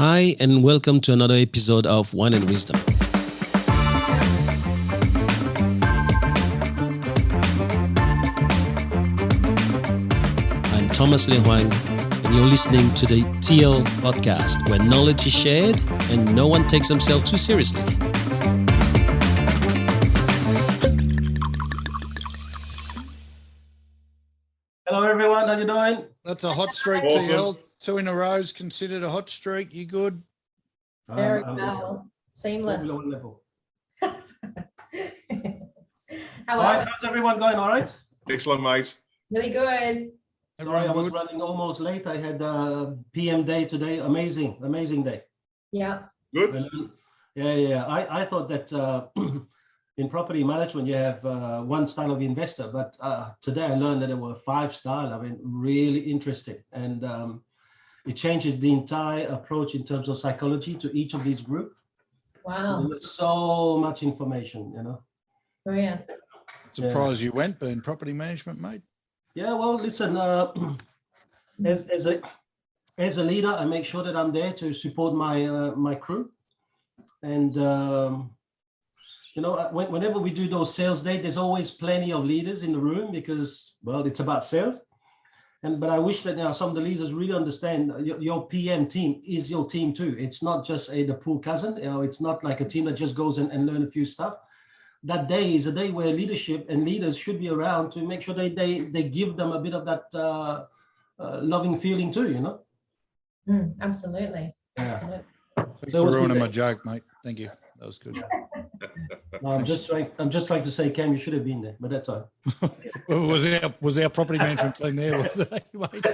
Hi, and welcome to another episode of Wine and Wisdom. I'm Thomas Le Hoang, and you're listening to the TL podcast, where knowledge is shared and no one takes themselves too seriously. Hello, everyone. How you doing? That's a hot streak, Awesome. TL. 2 in a row is considered a hot streak. You good? Very well. Seamless. Level. How All right, how's everyone going? All right? Excellent, mate. Really good. Sorry, I was running almost late. I had a PM day today. Amazing day. Yeah. Good. Yeah. I thought that in property management, you have one style of investor, but today I learned that there were 5 styles. I mean, really interesting. And it changes the entire approach in terms of psychology to each of these groups. Wow. There's so much information, you know. Brilliant. Surprised you went in property management, mate. Yeah, well, listen, as a leader, I make sure that I'm there to support my crew. And, you know, whenever we do those sales days, there's always plenty of leaders in the room because, well, it's about sales. But I wish that some of the leaders really understand your PM team is your team too. It's not just the pool cousin. You know, it's not like a team that just goes and learn a few stuff. That day is a day where leadership and leaders should be around to make sure they give them a bit of that loving feeling too, you know? Absolutely. Yeah. Absolutely. Thanks for ruining my joke, mate. Thank you. That was good. No, I'm just trying to say, Cam, you should have been there, but that's all. was our property management team there? Was they, mate?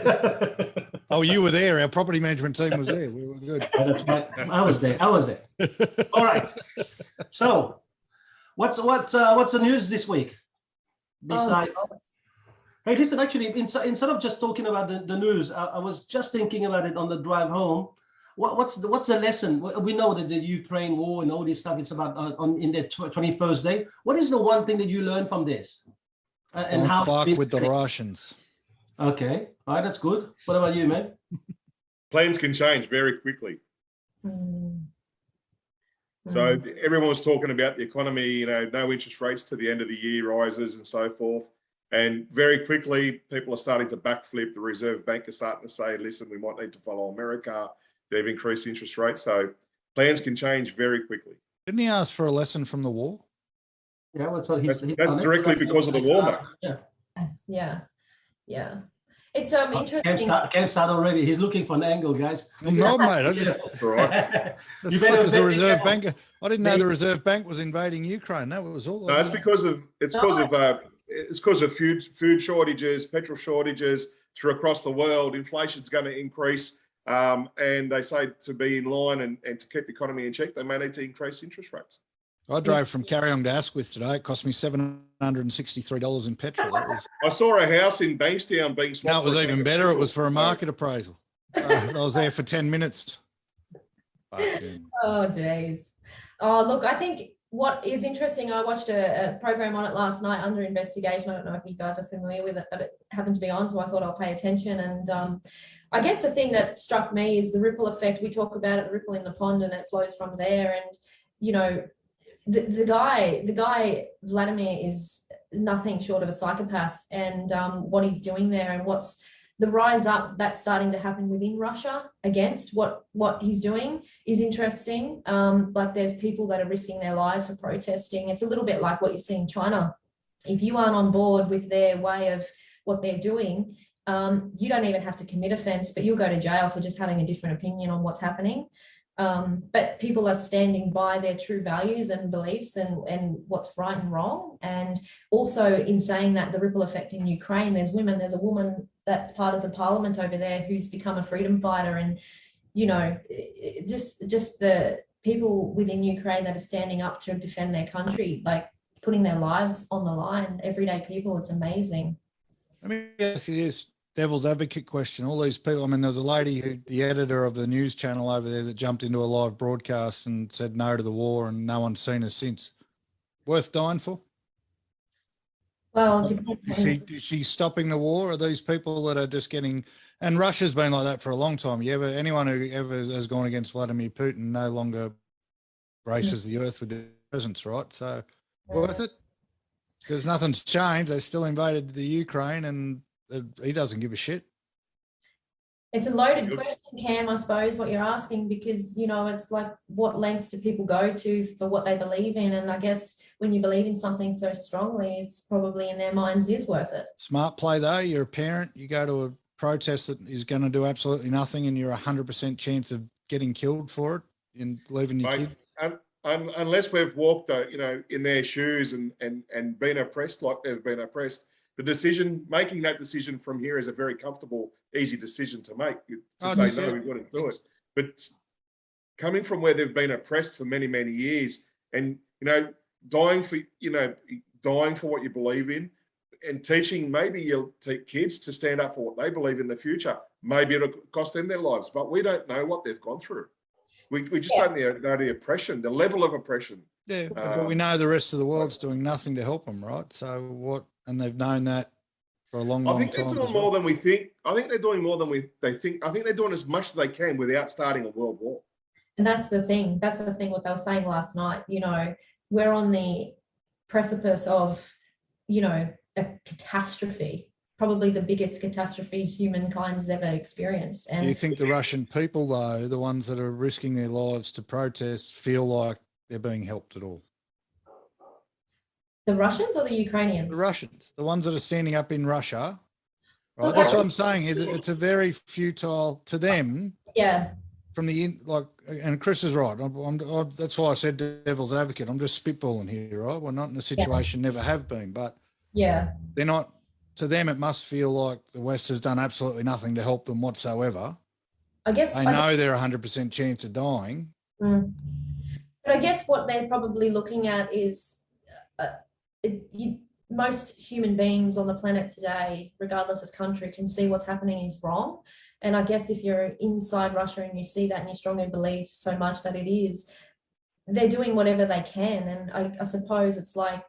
Oh, you were there. Our property management team was there. We were good. Oh, that's right. I was there. All right. So, what's the news this week? Besides, hey, listen. Actually, instead of just talking about the news, I was just thinking about it on the drive home. What's the lesson? We know that the Ukraine war and all this stuff. It's about in the 21st day. What is the one thing that you learned from this? And Don't how fuck with the Russians. Okay, all right, that's good. What about you, man? Plans can change very quickly. So everyone was talking about the economy, you know, no interest rates to the end of the year rises and so forth. And very quickly, people are starting to backflip. The Reserve Bank is starting to say, listen, we might need to follow America. They've increased interest rates. So plans can change very quickly. Didn't he ask for a lesson from the war? Yeah, that's directly because of the war, mate. Yeah. It's interesting. Cam start already. He's looking for an angle, guys. No, mate. I just That's all right. You better the Reserve Bank. I didn't know the Reserve Bank was invading Ukraine. That was all. No, it's because of food shortages, petrol shortages through across the world. Inflation's going to increase. And they say to be in line and to keep the economy in check, they may need to increase interest rates. I drove from Carryong to Asquith today. It cost me $763 in petrol. I saw a house in Bankstown being swapped. No, it was even better. It was for a market appraisal. I was there for 10 minutes. Oh, geez. Oh, look, I think what is interesting, I watched a program on it last night, Under Investigation. I don't know if you guys are familiar with it, but it happened to be on, so I thought I'll pay attention. And I guess the thing that struck me is the ripple effect. We talk about it, the ripple in the pond, and it flows from there. And, you know, the guy Vladimir is nothing short of a psychopath, and what he's doing there and what's the rise up that's starting to happen within Russia against what he's doing is interesting. Like there's people that are risking their lives for protesting. It's a little bit like what you see in China. If you aren't on board with their way of what they're doing, you don't even have to commit offense, but you'll go to jail for just having a different opinion on what's happening. But people are standing by their true values and beliefs and what's right and wrong. And also in saying that, the ripple effect in Ukraine, there's a woman that's part of the parliament over there who's become a freedom fighter. And, you know, just the people within Ukraine that are standing up to defend their country, like putting their lives on the line, everyday people, it's amazing. I mean, yes, it is. Devil's advocate question. All these people, I mean, there's a lady the editor of the news channel over there that jumped into a live broadcast and said no to the war, and no one's seen her since. Worth dying for? Well, it depends Is she stopping the war? Are these people that are just getting? And Russia's been like that for a long time. Anyone who ever has gone against Vladimir Putin no longer graces the earth with their presence, right? So worth it? Because nothing's changed. They still invaded the Ukraine, and he doesn't give a shit. It's a loaded question, Cam, I suppose, what you're asking, because, you know, it's like, what lengths do people go to for what they believe in? And I guess when you believe in something so strongly, it's probably in their minds is worth it. Smart play, though. You're a parent. You go to a protest that is going to do absolutely nothing, and you're 100% chance of getting killed for it and leaving your kid. Unless we've walked, you know, in their shoes and been oppressed like they've been oppressed, making that decision from here is a very comfortable, easy decision to make. To say no, we've got to do it. But coming from where they've been oppressed for many, many years, and you know, dying for what you believe in, and teaching maybe you'll teach kids to stand up for what they believe in the future. Maybe it'll cost them their lives, but we don't know what they've gone through. We just don't know the oppression, the level of oppression. Yeah, but we know the rest of the world's doing nothing to help them, right? So what? And they've known that for a long time. I think they're doing more than we think. I think they're doing more than they think. I think they're doing as much as they can without starting a world war. And that's the thing. That's the thing what they were saying last night. You know, we're on the precipice of, you know, a catastrophe, probably the biggest catastrophe humankind's ever experienced. And do you think the Russian people, though, the ones that are risking their lives to protest, feel like they're being helped at all? The Russians or the Ukrainians? The Russians, the ones that are standing up in Russia. Right? That's what I'm saying. Is it's a very futile to them. Yeah. From the and Chris is right. That's why I said devil's advocate. I'm just spitballing here, right? We're not in a situation, never have been, but yeah, they're not. To them, it must feel like the West has done absolutely nothing to help them whatsoever. I guess they know they're 100% chance of dying. But I guess what they're probably looking at is most human beings on the planet today, regardless of country, can see what's happening is wrong. And I guess if you're inside Russia and you see that and you strongly believe so much that it is, they're doing whatever they can. And I suppose it's like,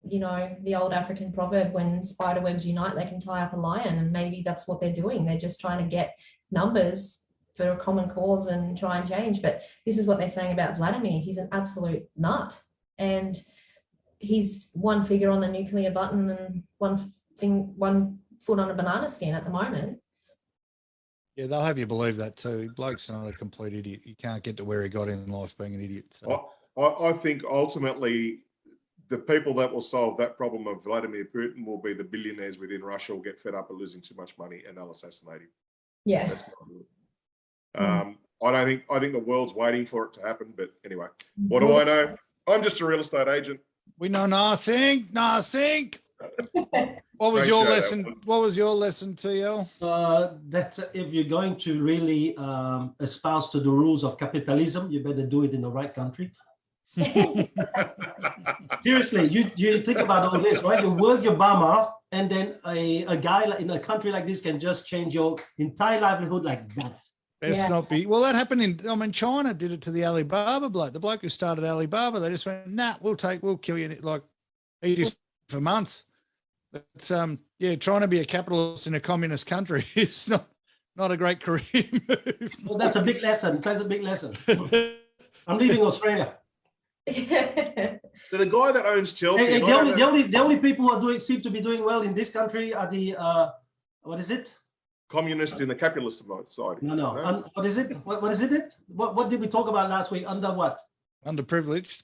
you know, the old African proverb, when spider webs unite, they can tie up a lion. And maybe that's what they're doing. They're just trying to get numbers for a common cause and try and change. But this is what they're saying about Vladimir. He's an absolute nut. And he's one figure on the nuclear button and one foot on a banana skin at the moment. Yeah, they'll have you believe that too. Bloke's not a complete idiot. You can't get to where he got in life being an idiot. So. I think ultimately the people that will solve that problem of Vladimir Putin will be the billionaires within Russia will get fed up of losing too much money and they'll assassinate him. Yeah. That's I think the world's waiting for it to happen. But anyway, what do I know? I'm just a real estate agent. We know nothing. What was your lesson? What was your lesson, TL? That if you're going to really espouse to the rules of capitalism, you better do it in the right country. Seriously, you think about all this, right? You work your bum off, and then a guy in a country like this can just change your entire livelihood like that. Let's not be. Well, that happened China did it to the Alibaba bloke. The bloke who started Alibaba, they just went, nah, we'll kill you. Like, he just for months. It's trying to be a capitalist in a communist country is not a great career move. Well, that's a big lesson. That's a big lesson. I'm leaving Australia. So the guy that owns Chelsea. The only people who seem to be doing well in this country are the what is it? Communist in the capitalist side. No. What is it? What is it? What did we talk about last week? Under what? Underprivileged.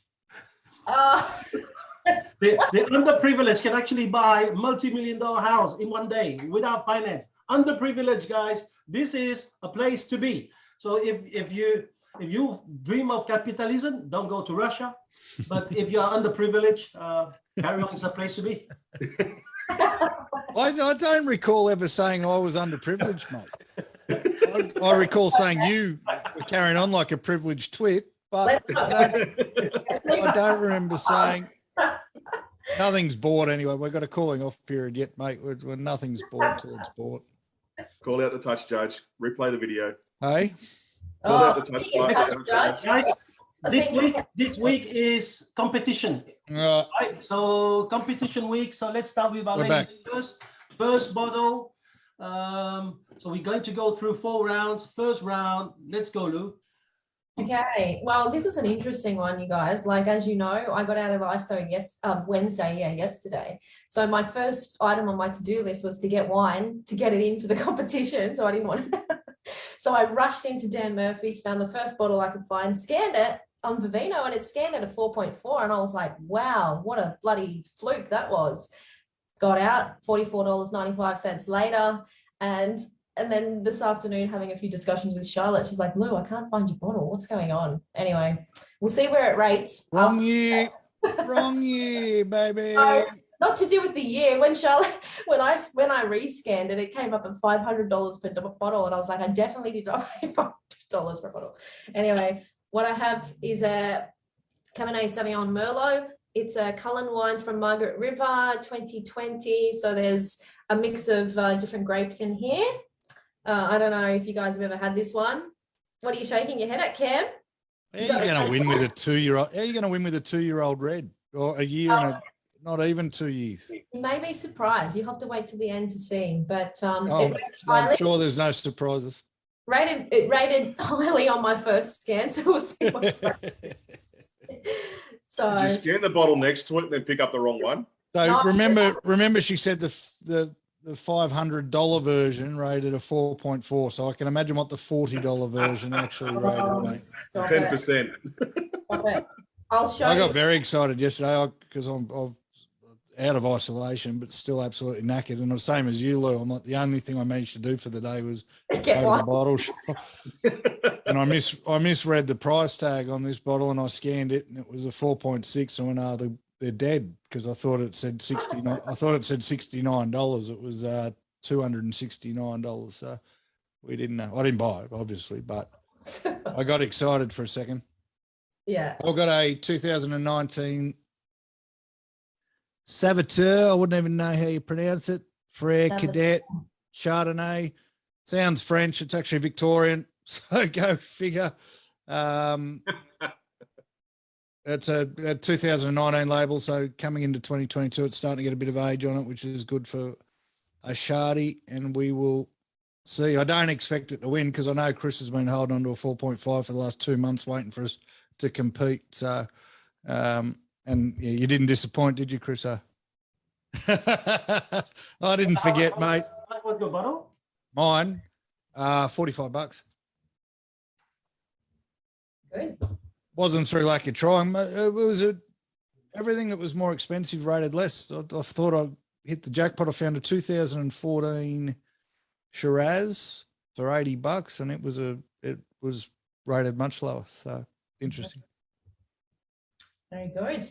The underprivileged can actually buy multi-million-dollar house in one day without finance. Underprivileged guys, this is a place to be. So if you dream of capitalism, don't go to Russia. But if you're underprivileged, carry on, is a place to be. I don't recall ever saying I was underprivileged, mate. I recall saying you were carrying on like a privileged twit, but I don't remember saying nothing's bought anyway. We've got a calling off period yet, mate. When nothing's bought till it's bought. Call out the touch judge. Replay the video. Hey? Guys, This week is competition. Right? So competition week. So let's start with our ladies first bottle. So we're going to go through 4 rounds. First round, let's go, Lou. Okay, well, this was an interesting one, you guys. Like, as you know, I got out of ISO yesterday. So my first item on my to-do list was to get wine to get it in for the competition. So I didn't want So I rushed into Dan Murphy's, found the first bottle I could find, scanned it on Vivino, and it scanned at a 4.4. And I was like, wow, what a bloody fluke that was. Got out, $44.95 later. And then this afternoon, having a few discussions with Charlotte, she's like, Lou, I can't find your bottle. What's going on? Anyway, we'll see where it rates. Wrong year, baby. So, not to do with the year. When I rescanned it, it came up at $500 per bottle. And I was like, I definitely did not pay $500 per bottle. Anyway, what I have is a Cabernet Sauvignon Merlot. It's a Cullen wines from Margaret River 2020. So there's a mix of different grapes in here. I don't know if you guys have ever had this one. What are you shaking your head at, Cam? How are you going to win with a 2-year-old? How are you going to win with a 2-year-old red, or a year and not even 2 years? You may be surprised. You have to wait till the end to see. But I'm sure there's no surprises. It rated highly on my first scan, so we'll see what So did you scan the bottle next to it and then pick up the wrong one? So remember she said the $500 version rated a 4.4. So I can imagine what the $40 version actually rated, mate. 10%. I'll show you. I got very excited yesterday because I'm out of isolation, but still absolutely knackered. And the same as you, Lou. I'm like, the only thing I managed to do for the day was go to the bottle shop. And I misread the price tag on this bottle, and I scanned it, and it was a 4.6. And I went, they're dead, because I thought it said $69. I thought it said $69. It was $269. So we didn't know. I didn't buy it, obviously, but I got excited for a second. Yeah. I got a 2019 Sauvignon. I wouldn't even know how you pronounce it. Cadet Chardonnay. Sounds French. It's actually Victorian. So go figure. It's a 2019 label. So coming into 2022, it's starting to get a bit of age on it, which is good for a Shardy. And we will see. I don't expect it to win, because I know Chris has been holding on to a 4.5 for the last 2 months, waiting for us to compete. So, and yeah, you didn't disappoint, did you, Chris? I didn't forget, mate. What was your bottle? Mine, $45. Good. Wasn't through lack of trying. It was everything that was more expensive rated less. I thought I'd hit the jackpot. I found a 2014 Shiraz for $80, and it was rated much lower. So interesting. Very good.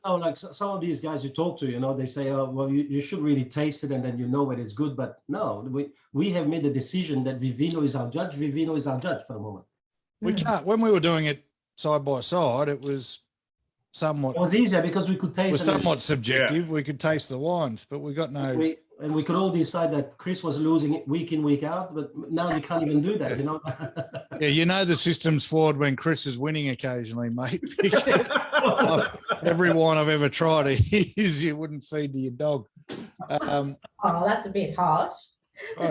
Oh, like some of these guys you talk to, they say, oh, well, you should really taste it and then you know whether it's good. But no, we have made a decision that Vivino is our judge. Vivino is our judge for the moment. We can't. When we were doing it side by side, it was somewhat. It was easier because we could taste. It was somewhat subjective. Yeah. We could taste the wines, but we got no. We could all decide that Chris was losing it week in, week out, but now you can't even do that, Yeah, the system's flawed when Chris is winning occasionally, mate. Because every wine I've ever tried is you wouldn't feed to your dog. Oh, that's a bit harsh. Oh,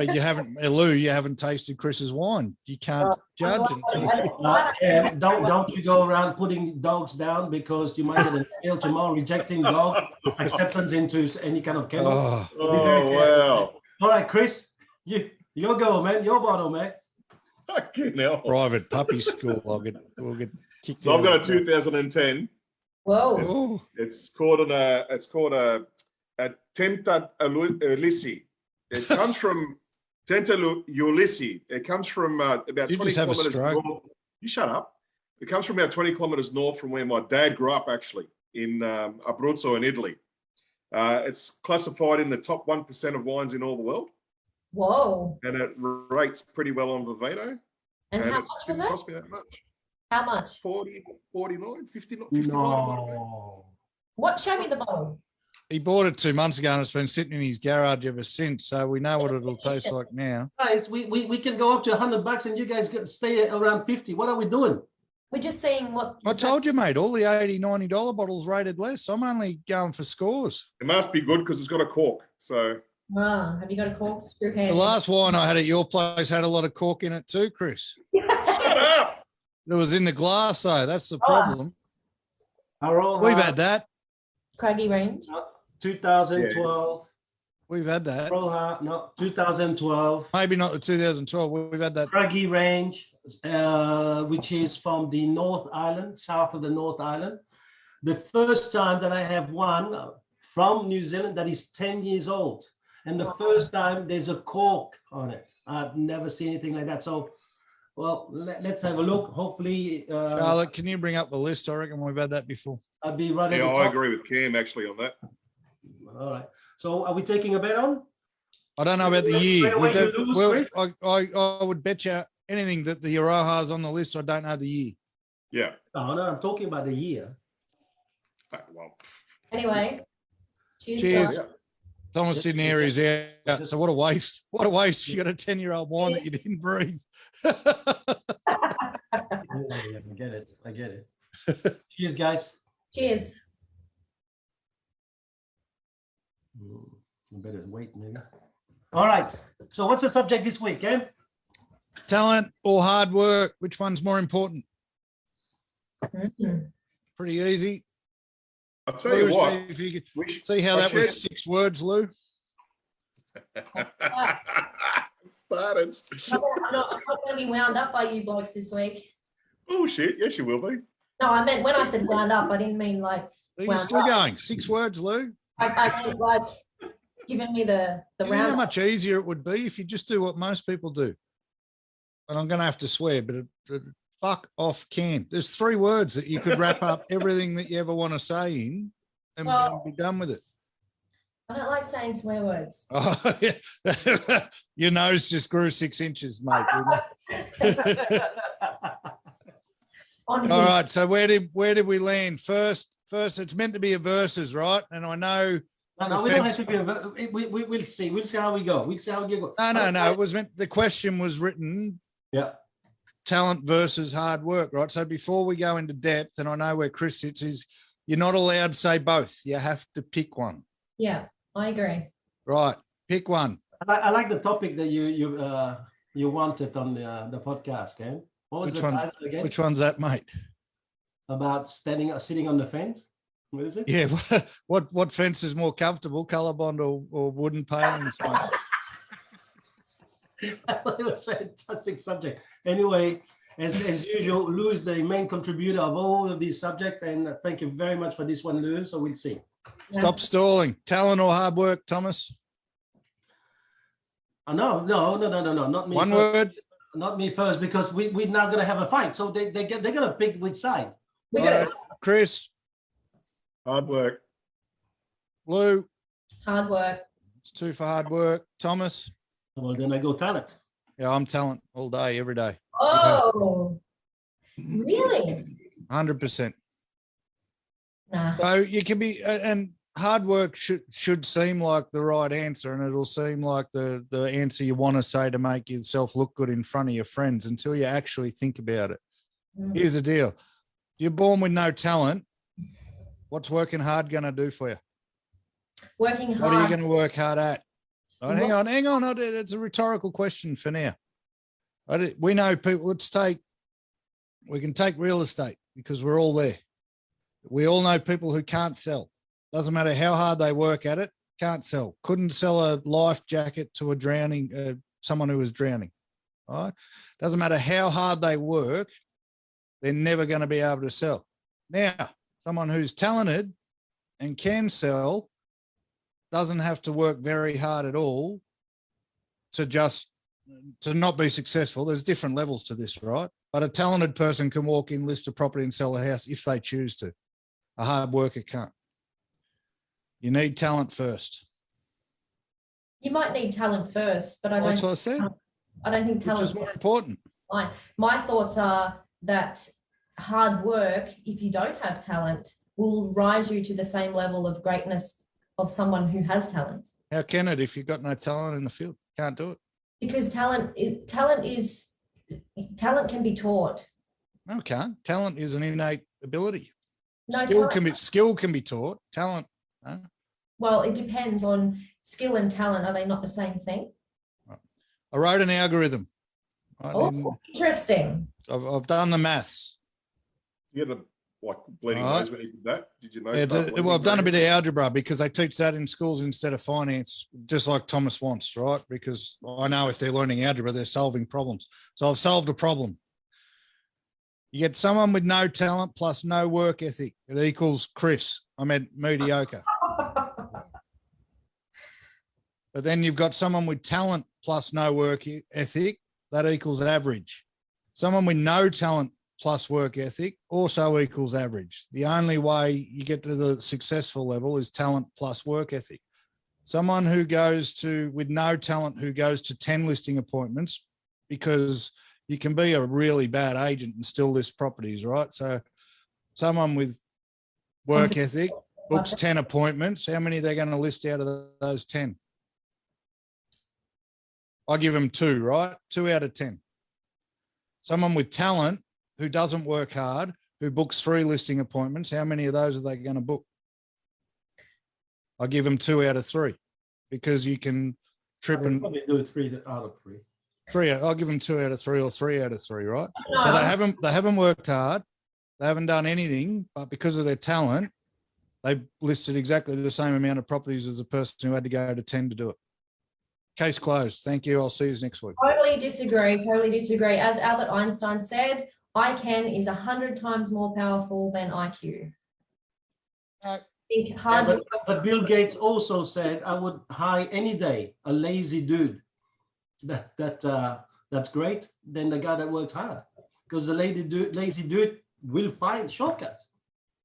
Lou, you haven't tasted Chris's wine. You can't judge it. Don't you go around putting dogs down, because you might get an email tomorrow rejecting dog acceptance into any kind of kennel. Oh, wow. All right, Chris, your go, man. Your bottle, man. Fucking hell. Private puppy school. We'll get kicked So out. I've got a 2010. Whoa. It's called a Tenuta Ulisse. It comes from Tenuta Ulisse. It comes from about 20 kilometers north. You shut up. It comes from about 20 kilometers north from where my dad grew up, actually, in Abruzzo in Italy. It's classified in the top 1% of wines in all the world. Whoa. And it rates pretty well on Vivino. And how much was it? Cost me that much. How much? 49, 59. No. What? Show me the bottle. He bought it 2 months ago, and it's been sitting in his garage ever since. So we know what it'll taste like now. Guys, we can go up to $100 and you guys stay around 50. What are we doing? We're just seeing what. I told you, mate, all the $80, $90 bottles rated less. I'm only going for scores. It must be good because it's got a cork. So Oh, have you got a corkscrew hand? The last wine I had at your place had a lot of cork in it too, Chris. shut up. It was in the glass, though. That's the problem. Aroha, We've had that. Craggy range. 2012. We've had that. Aroha, no, 2012. Maybe not the 2012. We've had that. Craggy range, which is from the North Island, south of the North Island. The first time that I have one from New Zealand that is 10 years old. And the first time there's a cork on it. I've never seen anything like that. So, well, let's have a look. Hopefully. Charlotte, can you bring up the list? I reckon we've had that before. I'll be right at Yeah, the I top. agree with Cam actually on that. All right. So are we taking a bet on? I don't know about the year. Straight away We've had- you lose, well, Chris? I would bet you anything that the Aroha's on the list. I don't know the year. Yeah. No, I'm talking about the year. Well, Anyway. Cheers. Cheers. guys. Thomas didn't hear his out. So what a waste. What a waste. You got a 10-year-old wine that you didn't breathe. Yeah, I get it. I get it. Cheers, guys. Cheers. I better wait, maybe. All right. So what's the subject this week, Ken? Talent or hard work? Which one's more important? Mhm. Pretty easy. I'll tell you Lou, what. see if you could We should, see how I that was should- 6 words, Lou. started. I'm not going to be wound up by you blokes this week. Oh shit! Yes, you will be. No, I meant when I said wound up, I didn't mean like You're Well, still going. 6 words, Lou. I meant like giving me the You know how round. much easier it would be if you just do what most people do. And I'm going to have to swear, but fuck off can. There's 3 words that you could wrap up everything that you ever want to say in and Well- be done with it. I don't like saying swear words. Oh, yeah. Your nose just grew 6 inches, mate. didn't it? On All here. right. So where did we land? First, it's meant to be a versus, right? And I know. No, we don't have to be. We'll see. We'll see how we go. We'll see how we go. No. It was meant. The question was written. Yeah. Talent versus hard work, right? So before we go into depth, and I know where Chris sits, is you're not allowed to say both. You have to pick one. Yeah, I agree. Right. Pick one. I like the topic that you wanted on the podcast, Ken. What was Which the one's- title again? Which one's that, mate? About sitting on the fence. What is it? Yeah. What fence is more comfortable, Colorbond or wooden palings, mate? I thought it was a fantastic subject. Anyway, as usual, Lou is the main contributor of all of these subjects, and thank you very much for this one, Lou. So we'll see. Stop stalling. Talent or hard work, Thomas? No, not me. One first. word. Not me first, because we're now going to have a fight. So they're going to pick which side. We All got right. Chris, Hard work. Lou, hard work. it's 2 for hard work. Thomas, Well, then I go talent. yeah, I'm talent all day, every day. Oh, really? 100%. Nah. So you can be, and hard work should seem like the right answer, and it'll seem like the answer you want to say to make yourself look good in front of your friends until you actually think about it. Mm. Here's the deal. If you're born with no talent, what's working hard going to do for you? Working What are you hard. going to work hard at? Oh, hang on. It's a rhetorical question for now. We know people. We can take real estate because we're all there. We all know people who can't sell. Doesn't matter how hard they work at it, can't sell. Couldn't sell a life jacket to a drowning, someone who was drowning. All right. Doesn't matter how hard they work, they're never going to be able to sell. Now, someone who's talented and can sell doesn't have to work very hard at all to not be successful. There's different levels to this, right? But a talented person can walk in, list a property and sell a house if they choose to. A hard worker can't. You need talent first. You might need talent first, but I That's don't. what I said. I don't think Which talent is more first. important. Fine. My thoughts are that hard work, if you don't have talent, will rise you to the same level of greatness of someone who has talent. How can it if you've got no talent in the field? Can't do it. Because talent can be taught. No, can't. Talent is an innate ability. No, Skill can be taught. Talent. No. Well, it depends on skill and talent. Are they not the same thing? I wrote an algorithm. Oh, interesting. I've done the maths. You had a like bleeding nose when you did that. Did you know? Yeah, well, I've done a bit of algebra because they teach that in schools instead of finance, just like Thomas wants, right? Because I know if they're learning algebra, they're solving problems. So I've solved a problem. You get someone with no talent plus no work ethic. It equals Chris. I meant mediocre. But then you've got someone with talent plus no work ethic. That equals average. Someone with no talent plus work ethic also equals average. The only way you get to the successful level is talent plus work ethic. Someone who goes to, with no talent, who goes to 10 listing appointments, because you can be a really bad agent and still list properties, right? So someone with work ethic books 10 appointments. How many are they going to list out of those 10? I give them 2, right? 2 out of 10. Someone with talent who doesn't work hard, who books 3 listing appointments, how many of those are they going to book? I give them 2 out of 3 because you can trip and probably do 3 out of 3. 3. I'll give them 2 out of 3 or 3 out of 3, right? No. So they haven't worked hard, they haven't done anything, but because of their talent, they listed exactly the same amount of properties as the person who had to go to 10 to do it. Case closed. Thank you. I'll see you next week. Totally disagree. Totally disagree. As Albert Einstein said, IQ is 100 times more powerful than IQ. Think hard. Yeah, but Bill Gates also said, I would hire any day a lazy dude. That's great. Then the guy that works hard, because the lazy dude will find shortcuts.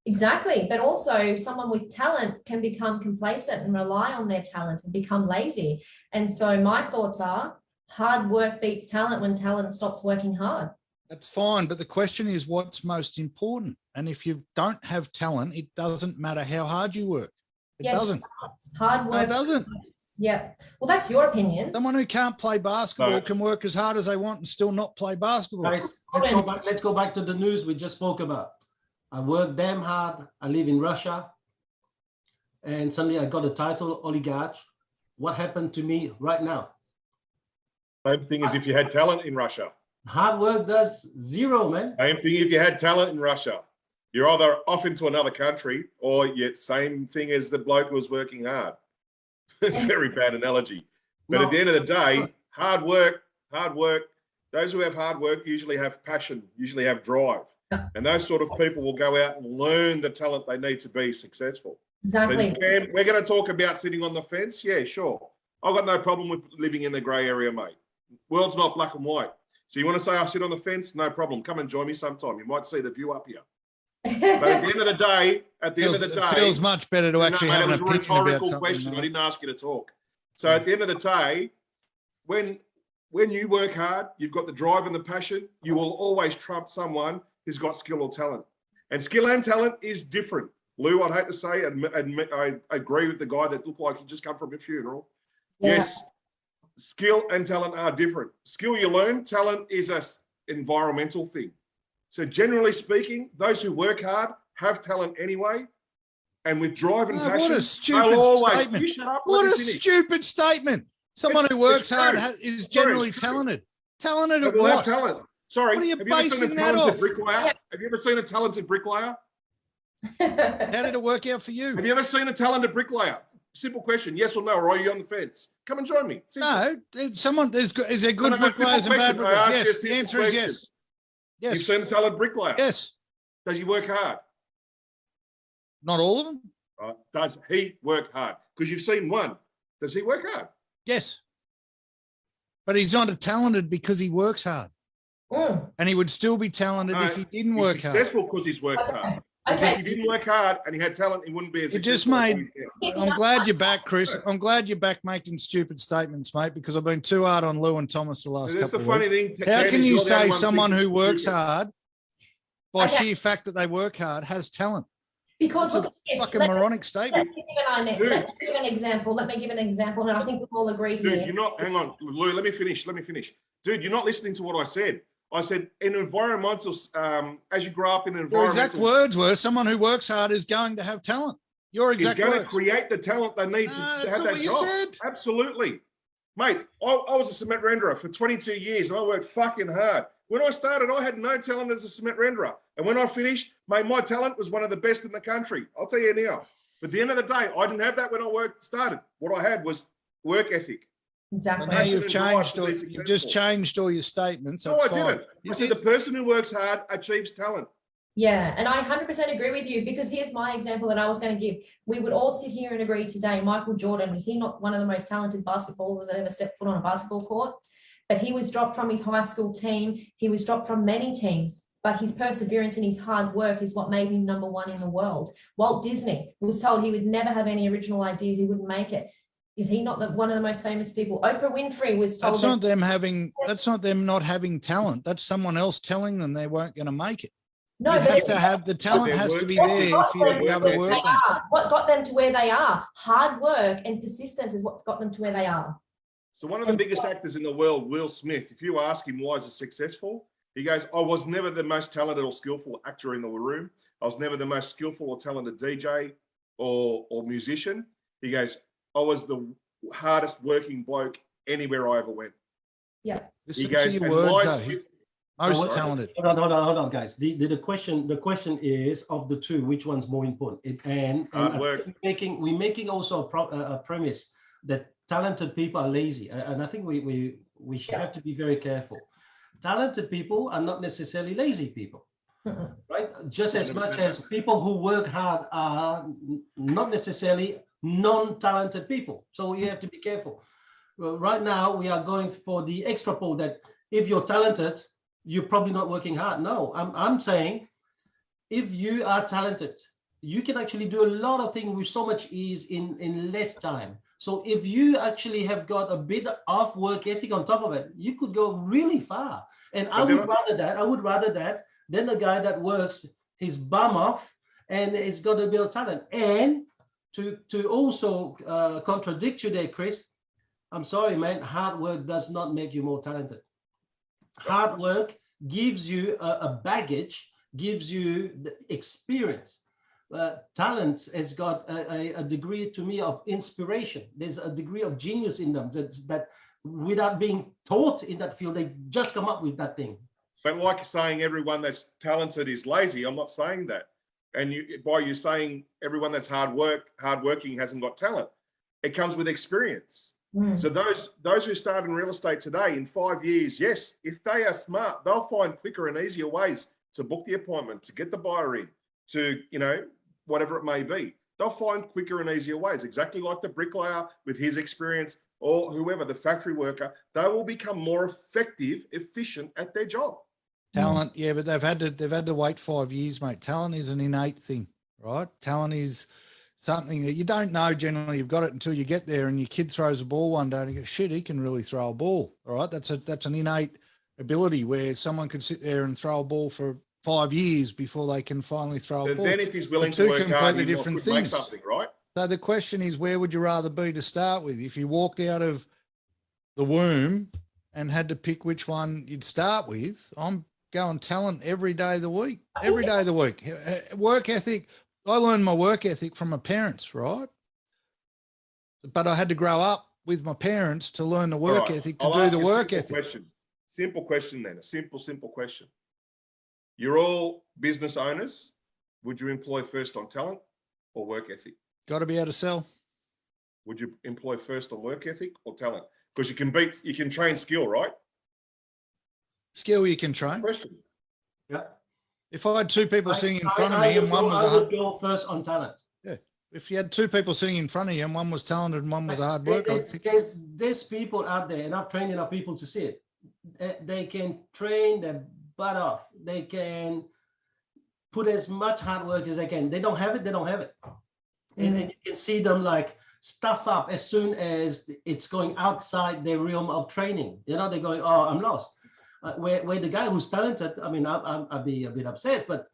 Exactly. But also someone with talent can become complacent and rely on their talent and become lazy. And so my thoughts are hard work beats talent when talent stops working hard. That's fine. But the question is what's most important. And if you don't have talent, it doesn't matter how hard you work. It doesn't. Hard work. No, it doesn't. Yeah. Well, that's your opinion. Someone who can't play basketball can work as hard as they want and still not play basketball. Guys, let's go back to the news we just spoke about. I work damn hard. I live in Russia. And suddenly I got a title, oligarch. What happened to me right now? Same thing as if you had talent in Russia. Hard work does 0, man. Same thing if you had talent in Russia. You're either off into another country or yet same thing as the bloke who was working hard. Very bad analogy. But at the end of the day, hard work, those who have hard work usually have passion, usually have drive. And those sort of people will go out and learn the talent they need to be successful. Exactly. So we're going to talk about sitting on the fence. Yeah, sure. I've got no problem with living in the grey area, mate. World's not black and white. So you want to say I sit on the fence? No problem. Come and join me sometime. You might see the view up here. But at the end of the day, it feels much better to actually have an opinion about something. Rhetorical question. I didn't ask you to talk. So at the end of the day, when you work hard, you've got the drive and the passion, you will always trump someone who's got skill or talent. And skill and talent is different. Lou, I'd hate to say, and I agree with the guy that looked like he just come from a funeral. Yeah. Yes, skill and talent are different. Skill you learn, talent is an environmental thing. So generally speaking, those who work hard have talent anyway, and with drive and passion, what a stupid statement. You shut up, what a stupid statement. Someone who works hard is generally talented. Talented at what? Talent. Sorry, what are you basing that off? Have you ever seen a talented bricklayer? How did it work out for you? Have you ever seen a talented bricklayer? Simple question, yes or no, or are you on the fence? Come and join me. Simple. No, is there good bricklayers and bad bricklayers? Yes, the answer is yes. Yes. You've seen a talented bricklayer? Yes. Does he work hard? Not all of them. Does he work hard? Because you've seen one. Does he work hard? Yes. But he's not talented because he works hard. And he would still be talented if he didn't work hard. He's successful because he's worked hard. Okay. If he didn't work hard and he had talent, he wouldn't be as successful. I'm glad you're back, Chris. I'm glad you're back making stupid statements, mate, because I've been too hard on Lou and Thomas the last couple of weeks. How can you say someone who works hard, by sheer fact that they work hard, has talent? Because look at this. Fucking moronic statement. Let me give an example. And I think we all agree here. Dude, hang on, Lou, let me finish. Dude, you're not listening to what I said. I said, in environmental, as you grow up in an Your exact environmental, words were, someone who works hard is going to have talent. Your is exact going to words. create the talent they need to That's have not that what you job. said. Absolutely. Mate, I was a cement renderer for 22 years and I worked fucking hard. When I started, I had no talent as a cement renderer. And when I finished, mate, my talent was one of the best in the country. I'll tell you now. But at the end of the day, I didn't have that when I started. What I had was work ethic. Exactly. Now you've just successful. changed all your statements. No, That's I fine. didn't. I said the person who works hard achieves talent. Yeah, and I 100% agree with you, because here's my example that I was going to give. We would all sit here and agree today, Michael Jordan, is he not one of the most talented basketballers that ever stepped foot on a basketball court? But he was dropped from his high school team. He was dropped from many teams, but his perseverance and his hard work is what made him #1 in the world. Walt Disney was told he would never have any original ideas. He wouldn't make it. Is he not one of the most famous people? Oprah Winfrey was told. That's not them not having talent. That's someone else telling them they weren't going to make it. No, you but have to have the talent has to be there for you to be able to work on it. What got them to where they are? Hard work and persistence is what got them to where they are. So one of the biggest actors in the world, Will Smith, if you ask him why is he successful, he goes, I was never the most talented or skillful actor in the room. I was never the most skillful or talented DJ or musician. He goes, I was the hardest working bloke anywhere I ever went. Yeah. He goes, your words, most talented. Hold on, guys. The question is, of the two, which one's more important? Hard work. We're making also a premise that talented people are lazy, and I think we have to be very careful. Talented people are not necessarily lazy people, right? Just as much as people who work hard are not necessarily non-talented people. So you have to be careful. Right now, we are going for the extra pole that if you're talented, you're probably not working hard. No, I'm saying if you are talented, you can actually do a lot of things with so much ease in less time. So if you actually have got a bit of work ethic on top of it, you could go really far. And I would rather that than a guy that works his bum off and has got a bit of talent. And to also contradict you there, Chris, I'm sorry, man, hard work does not make you more talented. Hard work gives you a baggage, gives you the experience. Talent has got a degree, to me, of inspiration. There's a degree of genius in them that without being taught in that field, they just come up with that thing. But like saying everyone that's talented is lazy, I'm not saying that. And by you saying everyone that's hardworking hasn't got talent, it comes with experience. So those who start in real estate today, in 5 years, yes, if they are smart, they'll find quicker and easier ways to book the appointment, to get the buyer in, to, whatever it may be. They'll find quicker and easier ways, exactly like the bricklayer with his experience or whoever, the factory worker. They will become more effective, efficient at their job. Talent, yeah, but they've had to wait 5 years, mate. Talent is an innate thing, right? Talent is something that you don't know generally. You've got it until you get there, and your kid throws a ball one day and you go, shit, he can really throw a ball. All right, that's an innate ability where someone could sit there and throw a ball for 5 years before they can finally throw a ball. Then if he's willing to work hard, he different could make things. something, right? So the question is, where would you rather be to start with? If you walked out of the womb and had to pick which one you'd start with, I'm going talent every day of the week. Every day of the week. Work ethic. I learned my work ethic from my parents, right? But I had to grow up with my parents to learn the work ethic, to do the work ethic. Simple question then, a simple question. You're all business owners. Would you employ first on talent or work ethic? Got to be able to sell. Would you employ first on work ethic or talent? Because you can train skill, right? Skill you can train. Question. Yeah. If I had two people sitting in front of me and one was I would go first on talent. Yeah. If you had two people sitting in front of you and one was talented and one was a hard worker, there's people out there, and I've trained enough people to see it. They can train their butt off. They can put as much hard work as they can. They don't have it. And you can see them like stuff up as soon as it's going outside their realm of training. They're going, oh, I'm lost. Where the guy who's talented, I mean, I'd be a bit upset, but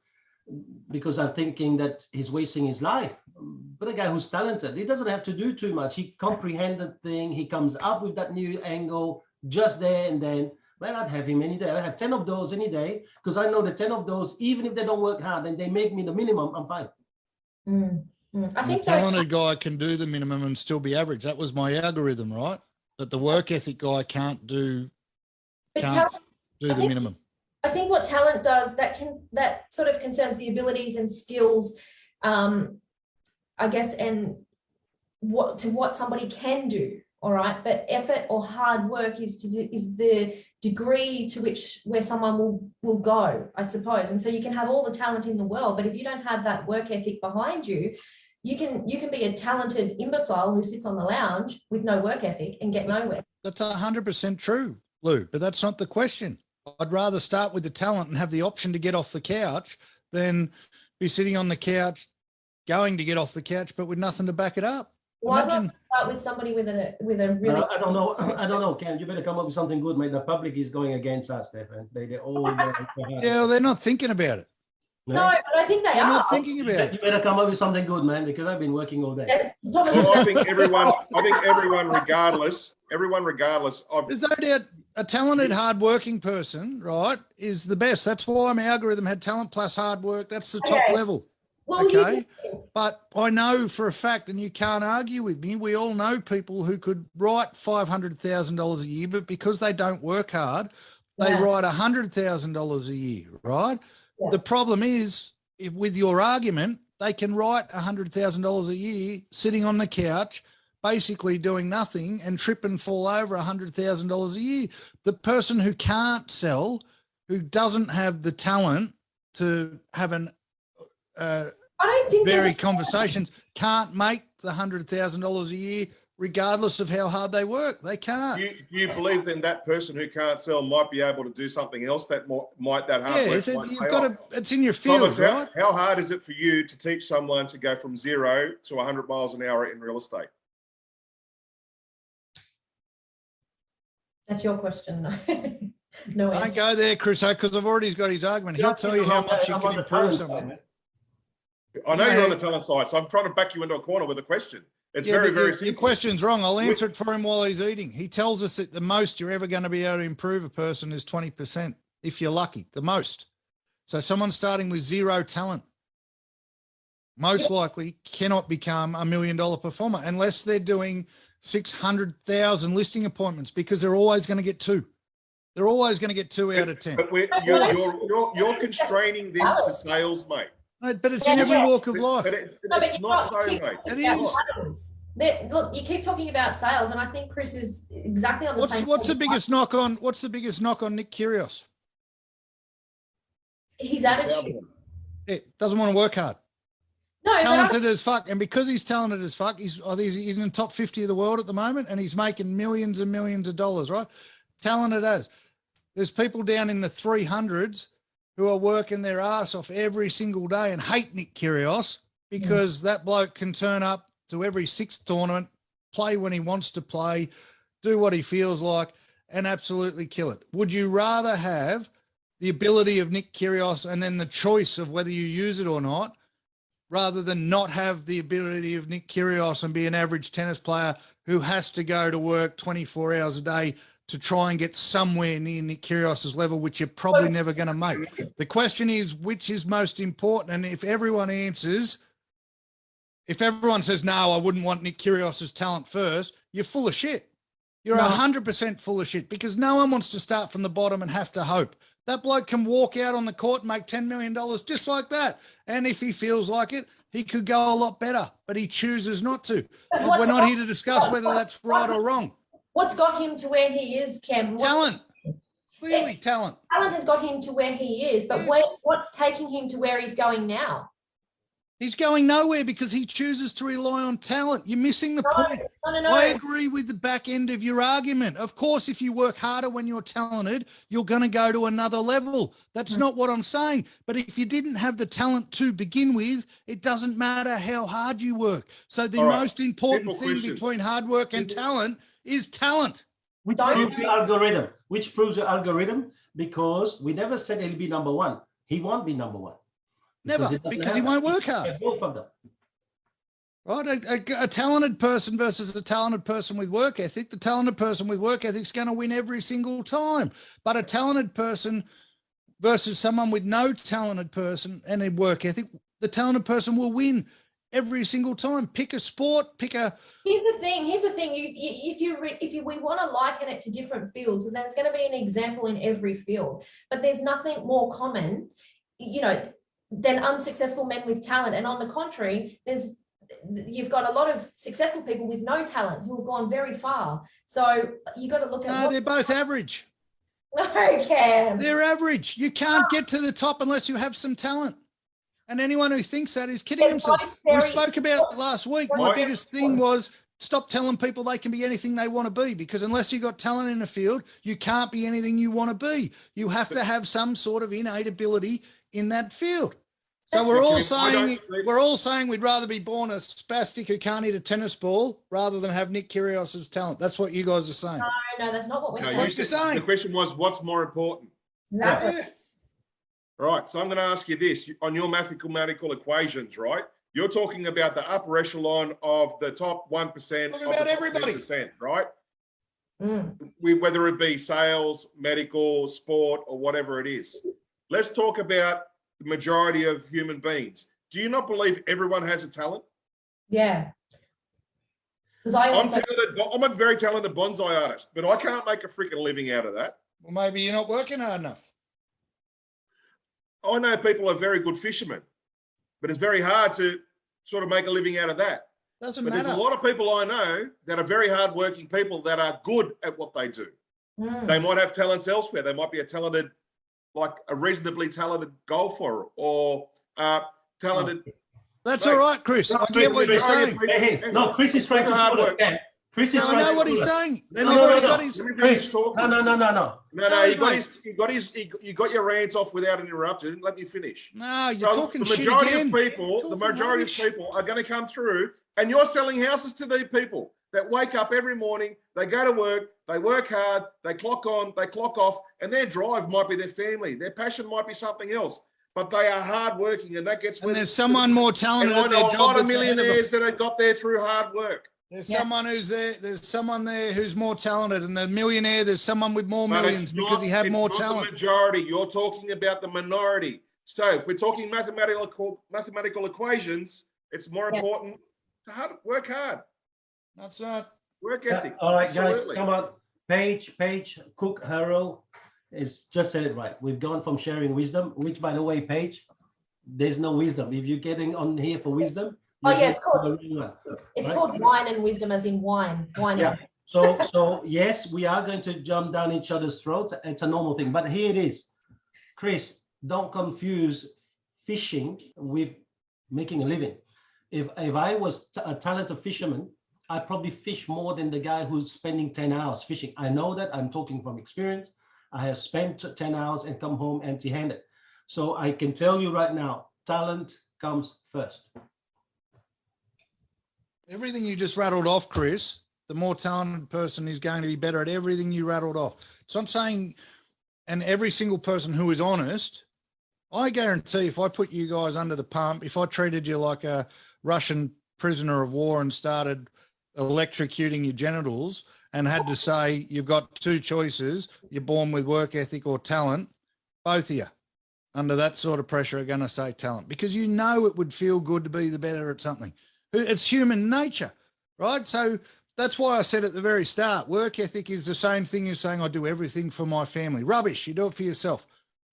because I'm thinking that he's wasting his life. But a guy who's talented, he doesn't have to do too much. He comprehends the thing. He comes up with that new angle just there and then. man, I'd have him any day. I have 10 of those any day because I know the 10 of those, even if they don't work hard and they make me the minimum, I'm fine. I think the talented guy can do the minimum and still be average. That was my algorithm, right? But the work ethic guy can't do the minimum. I think what talent does, that sort of concerns the abilities and skills, I guess, and what somebody can do. All right, but effort or hard work is the degree to where someone will go, I suppose. And so you can have all the talent in the world, but if you don't have that work ethic behind you, you can be a talented imbecile who sits on the lounge with no work ethic and get nowhere. That's 100% true, Lou, but that's not the question. I'd rather start with the talent and have the option to get off the couch than be sitting on the couch, going to get off the couch, but with nothing to back it up. Well, I'd rather start with somebody with a really. I don't know, Ken. You better come up with something good, mate. The public is going against us, Stefan. They're all. Yeah, well, they're not thinking about it. No, but I think they're not thinking about it. You better come up with something good, man, because I've been working all day. Yeah, well, I think everyone, regardless of. There's no doubt a talented, hard-working person, right, is the best. That's why my algorithm had talent plus hard work. That's the top level. Well, okay, but I know for a fact, and you can't argue with me, we all know people who could write $500,000 a year, but because they don't work hard, they write $100,000 a year, right? Yeah. The problem is, with your argument, they can write $100,000 a year sitting on the couch, basically doing nothing and trip and fall over $100,000 a year. The person who can't sell, who doesn't have the talent to have an I don't think conversations, can't make the $100,000 a year regardless of how hard they work. They can't. Do you believe then that person who can't sell might be able to do something else that hard work? It's in your field, Thomas, right? How hard is it for you to teach someone to go from 0 to 100 miles an hour in real estate? That's your question, though. No answer. Don't go there, Chris, because I've already got his argument. He'll tell you how much you can improve something. I know you're on the talent side, so I'm trying to back you into a corner with a question. It's very simple. Your question's wrong. I'll answer it for him while he's eating. He tells us that the most you're ever going to be able to improve a person is 20%, if you're lucky, the most. So someone starting with 0 talent most likely cannot become $1 million performer unless they're doing 600,000 listing appointments, because they're always going to get 2. They're always going to get 2 out of 10. But you're constraining this to sales, mate. But it's in every walk of life. It's not though, mate. It is. Look, you keep talking about sales, and I think Chris is exactly on the same. What's the biggest knock on Nick Kyrgios? His attitude. It doesn't want to work hard. No, talented as fuck, and because he's talented as fuck, he's in the top 50 of the world at the moment, and he's making millions and millions of dollars. Right? Talented as. There's people down in the 300s who are working their ass off every single day and hate Nick Kyrgios because that bloke can turn up to every 6th tournament, play when he wants to play, do what he feels like, and absolutely kill it. Would you rather have the ability of Nick Kyrgios and then the choice of whether you use it or not, rather than not have the ability of Nick Kyrgios and be an average tennis player who has to go to work 24 hours a day to try and get somewhere near Nick Kyrgios's level, which you're probably never going to make? The question is, which is most important? And if everyone says, no, I wouldn't want Nick Kyrgios's talent first, you're full of shit. You're 100% full of shit, because no one wants to start from the bottom and have to hope. That bloke can walk out on the court and make $10 million just like that. And if he feels like it, he could go a lot better, but he chooses not to. We're not here to discuss whether that's right or wrong. What's got him to where he is, Cam? Talent. Clearly talent. Talent has got him to where he is, but what's taking him to where he's going now? He's going nowhere because he chooses to rely on talent. You're missing the point. No. I agree with the back end of your argument. Of course, if you work harder when you're talented, you're going to go to another level. That's not what I'm saying. But if you didn't have the talent to begin with, it doesn't matter how hard you work. So the most important thing between hard work and talent is talent. Which proves the algorithm, because we never said he'll be number 1. He won't be number 1. Never, because he won't work hard. Both of them. Right, a talented person versus a talented person with work ethic. The talented person with work ethic is going to win every single time. But a talented person versus someone with no talented person and a work ethic, the talented person will win every single time. Pick a sport, pick a. Here's the thing. We want to liken it to different fields, and there's going to be an example in every field. But there's nothing more common, than unsuccessful men with talent. And on the contrary, you've got a lot of successful people with no talent who have gone very far. So you got to look at. No, they're both average. Okay. They're average. You can't get to the top unless you have some talent. And anyone who thinks that is kidding himself. We spoke about last week. My biggest thing was stop telling people they can be anything they want to be, because unless you've got talent in a field, you can't be anything you want to be. You have to have some sort of innate ability in that field. So we're all saying we'd rather be born a spastic who can't hit a tennis ball rather than have Nick Kyrgios's talent. That's what you guys are saying. No, that's not what we're saying. The question was, what's more important? Exactly. Yeah. Right. So I'm going to ask you this on your mathematical equations, right? You're talking about the upper echelon of the top 1% Talking of about the everybody. 10%, right? Mm. Whether it be sales, medical, sport, or whatever it is. Let's talk about the majority of human beings. Do you not believe everyone has a talent? Yeah. Because I'm a very talented bonsai artist, but I can't make a freaking living out of that. Well, maybe you're not working hard enough. I know people are very good fishermen, but it's very hard to sort of make a living out of that. Doesn't But matter. there's a lot of people I know that are very hardworking people that are good at what they do. Mm. They might have talents elsewhere. They might be a reasonably talented golfer or talented. That's all right, Chris. I get what you're saying. No, Chris is trying to hard pull work. it. Chris is No, I trying know to what pull he's it. saying. And No, I've no, already no, got no. his. Chris, no. No, you mate. got your rants off without an interruption. Let me finish. No, you're So talking the shit majority again. of people, the majority of people are going to come through, and you're selling houses to these people that wake up every morning, they go to work, they work hard, they clock on, they clock off, and their drive might be their family, their passion might be something else, but they are hardworking, and that gets. And there's someone more talented and I at their know job. a lot of that's ahead of them. millionaires that have got there through hard work. There's someone who's there. There's someone there who's more talented, and the millionaire. There's someone with more But millions because he had more It's talent. not the majority. You're talking about the minority. So if we're talking mathematical equations, it's more important to work hard. That's not. Work ethic. All right, guys, Absolutely. come on. Paige, Cook, Harold is just said it right. We've gone from sharing wisdom, which, by the way, Paige, there's no wisdom. If you're getting on here for wisdom, it's called the real one. it's Right? called wine and wisdom, as in wine. Yeah. So yes, we are going to jump down each other's throat. It's a normal thing. But here it is. Chris, don't confuse fishing with making a living. If I was a talented fisherman, I probably fish more than the guy who's spending 10 hours fishing. I know that. I'm talking from experience. I have spent 10 hours and come home empty-handed. So I can tell you right now, talent comes first. Everything you just rattled off, Chris, the more talented person is going to be better at everything you rattled off. So I'm saying, and every single person who is honest, I guarantee if I put you guys under the pump, if I treated you like a Russian prisoner of war and started electrocuting your genitals and had to say you've got two choices, you're born with work ethic or talent, both of you under that sort of pressure are going to say talent, because you know it would feel good to be the better at something. It's human nature, right? So that's why I said at the very start, work ethic is the same thing as saying I do everything for my family. Rubbish, you do it for yourself,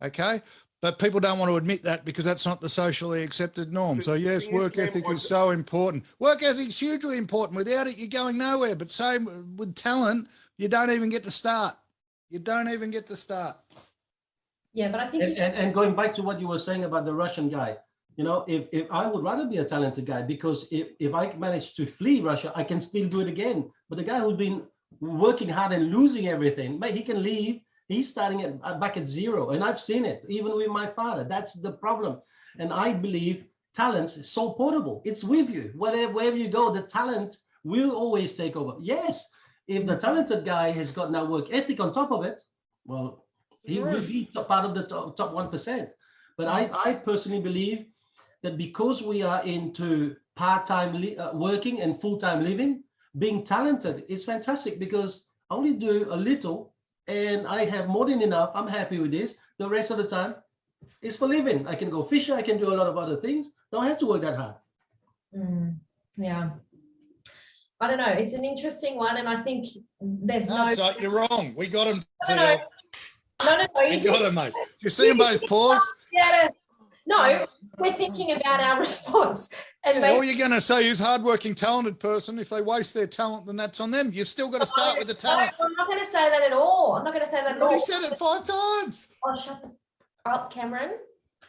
okay? But people don't want to admit that because that's not the socially accepted norm. So yes, work ethic is so important. Work ethic is hugely important. Without it, you're going nowhere. But same with talent, you don't even get to start. You don't even get to start. Yeah, but I think and going back to what you were saying about the Russian guy, you know, if I would rather be a talented guy, because if I manage to flee Russia, I can still do it again. But the guy who's been working hard and losing everything, mate, he can leave. He's starting back at zero. And I've seen it, even with my father. That's the problem. And I believe talent is so portable. It's with you. Wherever you go, the talent will always take over. Yes, if the talented guy has got now work ethic on top of it, well, he will be part of the top 1%. But I personally believe that because we are into part-time working and full-time living, being talented is fantastic because I only do a little and I have more than enough. I'm happy with this. The rest of the time is for living. I can go fishing. I can do a lot of other things. Don't have to work that hard. Yeah. I don't know. It's an interesting one. And I think there's you're wrong. We got him. No. We got him, mate. You see them both pause? Yeah. No, we're thinking about our response. And all you're going to say is hardworking, talented person. If they waste their talent, then that's on them. You've still got to start with the talent. No, I'm not going to say that at all. I'm not going to say that at all. You said it 5 times. Oh, shut up, Cameron.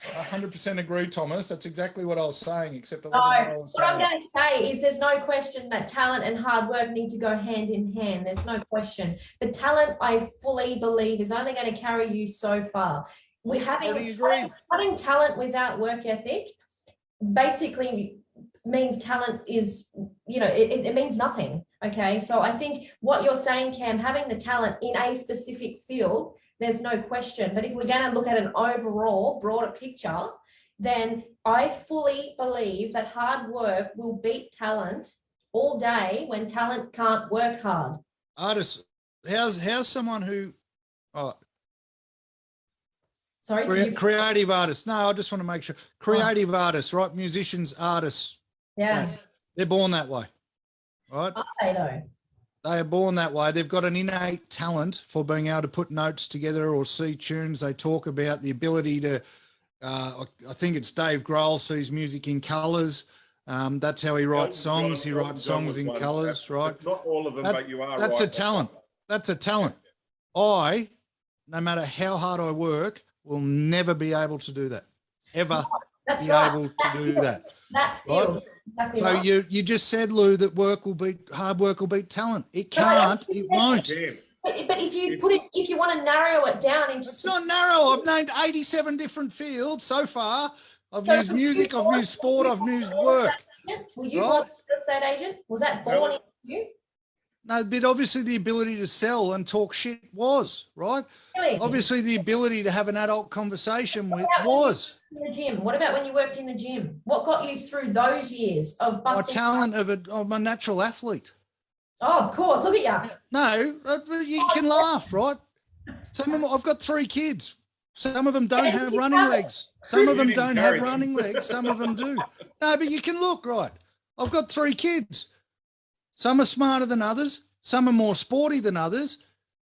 100% agree, Thomas. That's exactly what I was saying, except what I'm going to say is there's no question that talent and hard work need to go hand in hand. There's no question. But talent, I fully believe, is only going to carry you so far. Having talent without work ethic basically means talent is, it means nothing. Okay. So I think what you're saying, Cam, having the talent in a specific field, there's no question. But if we're going to look at an overall broader picture, then I fully believe that hard work will beat talent all day when talent can't work hard. Artists, how's someone who, sorry, creative artists. No, I just want to make sure. Creative artists, right? Musicians, artists. Yeah. Right? They're born that way, right? Are they though? They are born that way. They've got an innate talent for being able to put notes together or see tunes. They talk about the ability to, I think it's Dave Grohl sees music in colours. That's how he writes songs. He writes songs in colours, right? Not all of them, but you are That's right. a talent. That's a talent. I, no matter how hard I work, will never be able to do that. Ever That's be right. able to do that. That field. Right? Exactly So right. you just said, Lou, that hard work will beat talent. It can't. It won't. But if you want to narrow it down into, It's not narrow. I've named 87 different fields so far. I've used music, I've used sport, I've used work. Were you born a real estate agent? Was that born in you? No, but obviously the ability to sell and talk shit was, right? Really? Obviously the ability to have an adult conversation was. In the gym. What about when you worked in the gym? What got you through those years of My busting? talent of a natural athlete. Oh, of course. Look at you. No, you can laugh, right? I've got 3 kids. Some of them don't have running legs. Some of them don't have running legs. Some of them do. No, but you can look, right? I've got 3 kids. Some are smarter than others. Some are more sporty than others.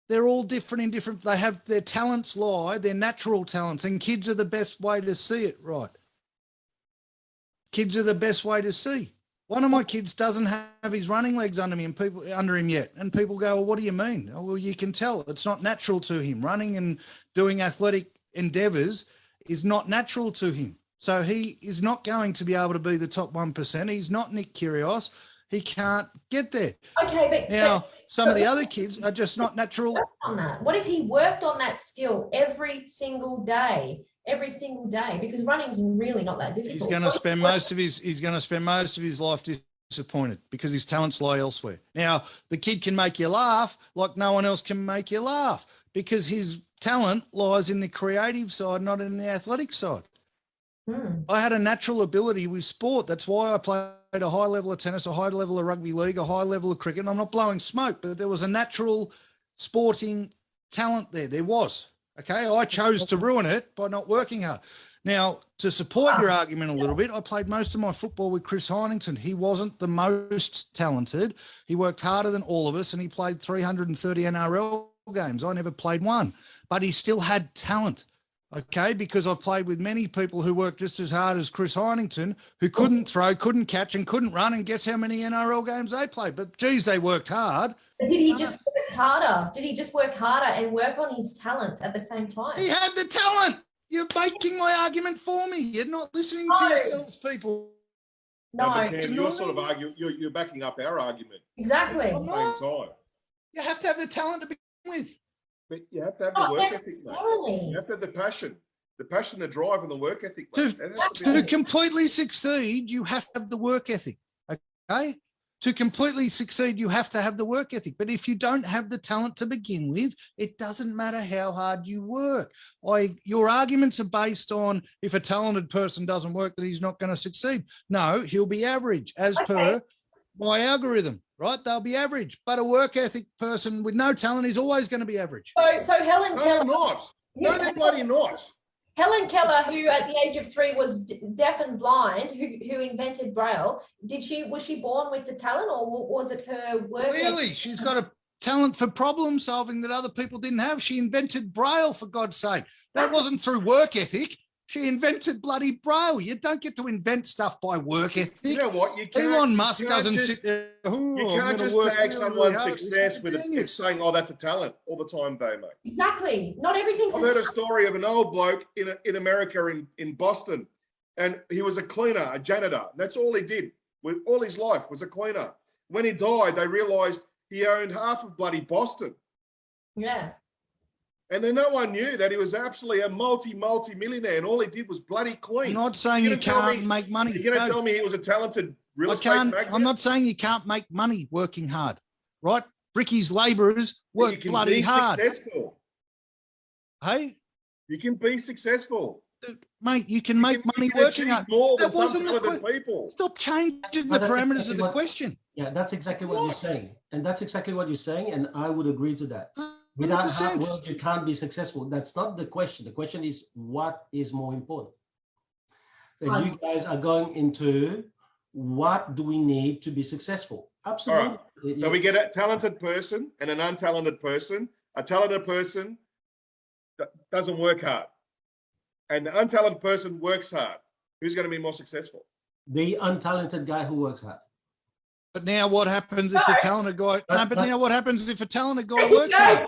They're all different they have their talents their natural talents, and kids are the best way to see it, right? Kids are the best way to see. One of my kids doesn't have his running legs under him yet. And people go, well, what do you mean? Oh, well, you can tell it's not natural to him. Running and doing athletic endeavors is not natural to him. So he is not going to be able to be the top 1%. He's not Nick Kyrgios. He can't get there. Okay, but now some of the other kids are just not natural. On that. What if he worked on that skill every single day? Because running's really not that difficult. He's going to spend most of his life disappointed because his talents lie elsewhere. Now, the kid can make you laugh like no one else can make you laugh because his talent lies in the creative side, not in the athletic side. I had a natural ability with sport. That's why I played a high level of tennis, a high level of rugby league, a high level of cricket. And I'm not blowing smoke, but there was a natural sporting talent there. There was. Okay. I chose to ruin it by not working hard. Now, to support your argument a little bit, I played most of my football with Chris Heinington. He wasn't the most talented. He worked harder than all of us, and he played 330 NRL games. I never played one, but he still had talent. Okay, because I've played with many people who worked just as hard as Chris Heinington, who couldn't throw, couldn't catch, and couldn't run. And guess how many NRL games they played? But geez, they worked hard. But did he just work harder? Did he just work harder and work on his talent at the same time? He had the talent. You're making my argument for me. You're not listening to yourselves, people. No, Cam, you're sort of you're backing up our argument. Exactly. At the same time. You have to have the talent to begin with. But you have to have the work ethic, mate. Necessarily. You have to have the passion, the drive, and the work ethic. To completely succeed, you have to have the work ethic. Okay. to completely succeed, you have to have the work ethic. But if you don't have the talent to begin with, it doesn't matter how hard you work. Your arguments are based on if a talented person doesn't work, that he's not going to succeed. No, he'll be average as per my algorithm, right? They'll be average. But a work ethic person with no talent is always going to be average. So Helen No, Keller. they're not. No, they're bloody not. Helen Keller, who at the age of 3 was deaf and blind, who invented Braille, was she born with the talent, or was it her work? Clearly, she's got a talent for problem solving that other people didn't have. She invented Braille, for God's sake. That wasn't through work ethic. She invented bloody Braille. You don't get to invent stuff by work ethic. You know what? Elon Musk doesn't sit there. You can't just tag someone's success with it saying, "Oh, that's a talent," all the time, though, mate. Exactly. Not everything's. I've heard a story of an old bloke in America in Boston, and he was a cleaner, a janitor. That's all he did with all his life was a cleaner. When he died, they realised he owned half of bloody Boston. Yeah. And then no one knew that he was absolutely a multi-millionaire, and all he did was bloody clean. I'm not saying you can't make money. You're going to tell me he was a talented real estate magnate? I'm not saying you can't make money working hard, right? Bricky's labourers work bloody hard. Successful. Hey? You can be successful. Mate, you can make money working hard. More than some talented people. Stop changing the parameters of the question. Yeah, that's exactly what you're saying. And that's exactly what you're saying. And I would agree to that. Without hard work, you can't be successful. That's not the question. The question is, what is more important? So you guys are going into what do we need to be successful? Absolutely. Right. So we get a talented person and an untalented person. A talented person doesn't work hard. And the untalented person works hard. Who's going to be more successful? The untalented guy who works hard. But now what happens if a talented guy? Now what happens if a talented guy works hard?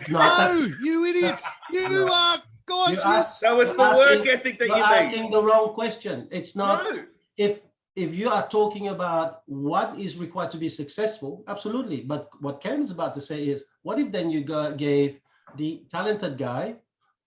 No, you idiots! You are guys. So it's the work ethic that you need. You're asking the wrong question. It's not. No. If you are talking about what is required to be successful, absolutely. But what Karen is about to say is, what if then you gave the talented guy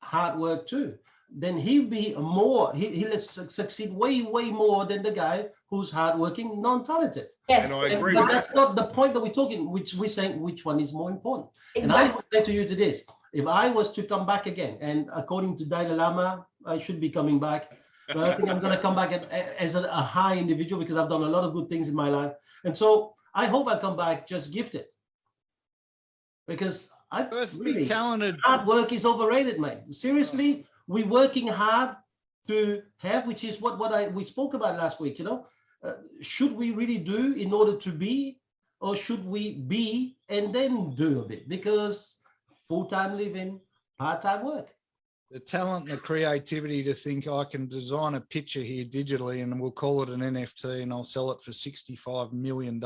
hard work too? Then he'll be more. He'll succeed way more than the guy who's hardworking, non-talented. Yes, and I agree. But that's not the point that we're talking. Which we're saying which one is more important. Exactly. And I would say to you to this: if I was to come back again, and according to Dalai Lama, I should be coming back. But I think I'm going to come back as a high individual because I've done a lot of good things in my life, and so I hope I come back just gifted. Because really, talented. Hard work is overrated, mate. Seriously. We're working hard to have, which is what we spoke about last week. You know, should we really do in order to be, or should we be and then do a bit? Because full-time living, part-time work. The talent and the creativity to think I can design a picture here digitally and we'll call it an NFT and I'll sell it for $65 million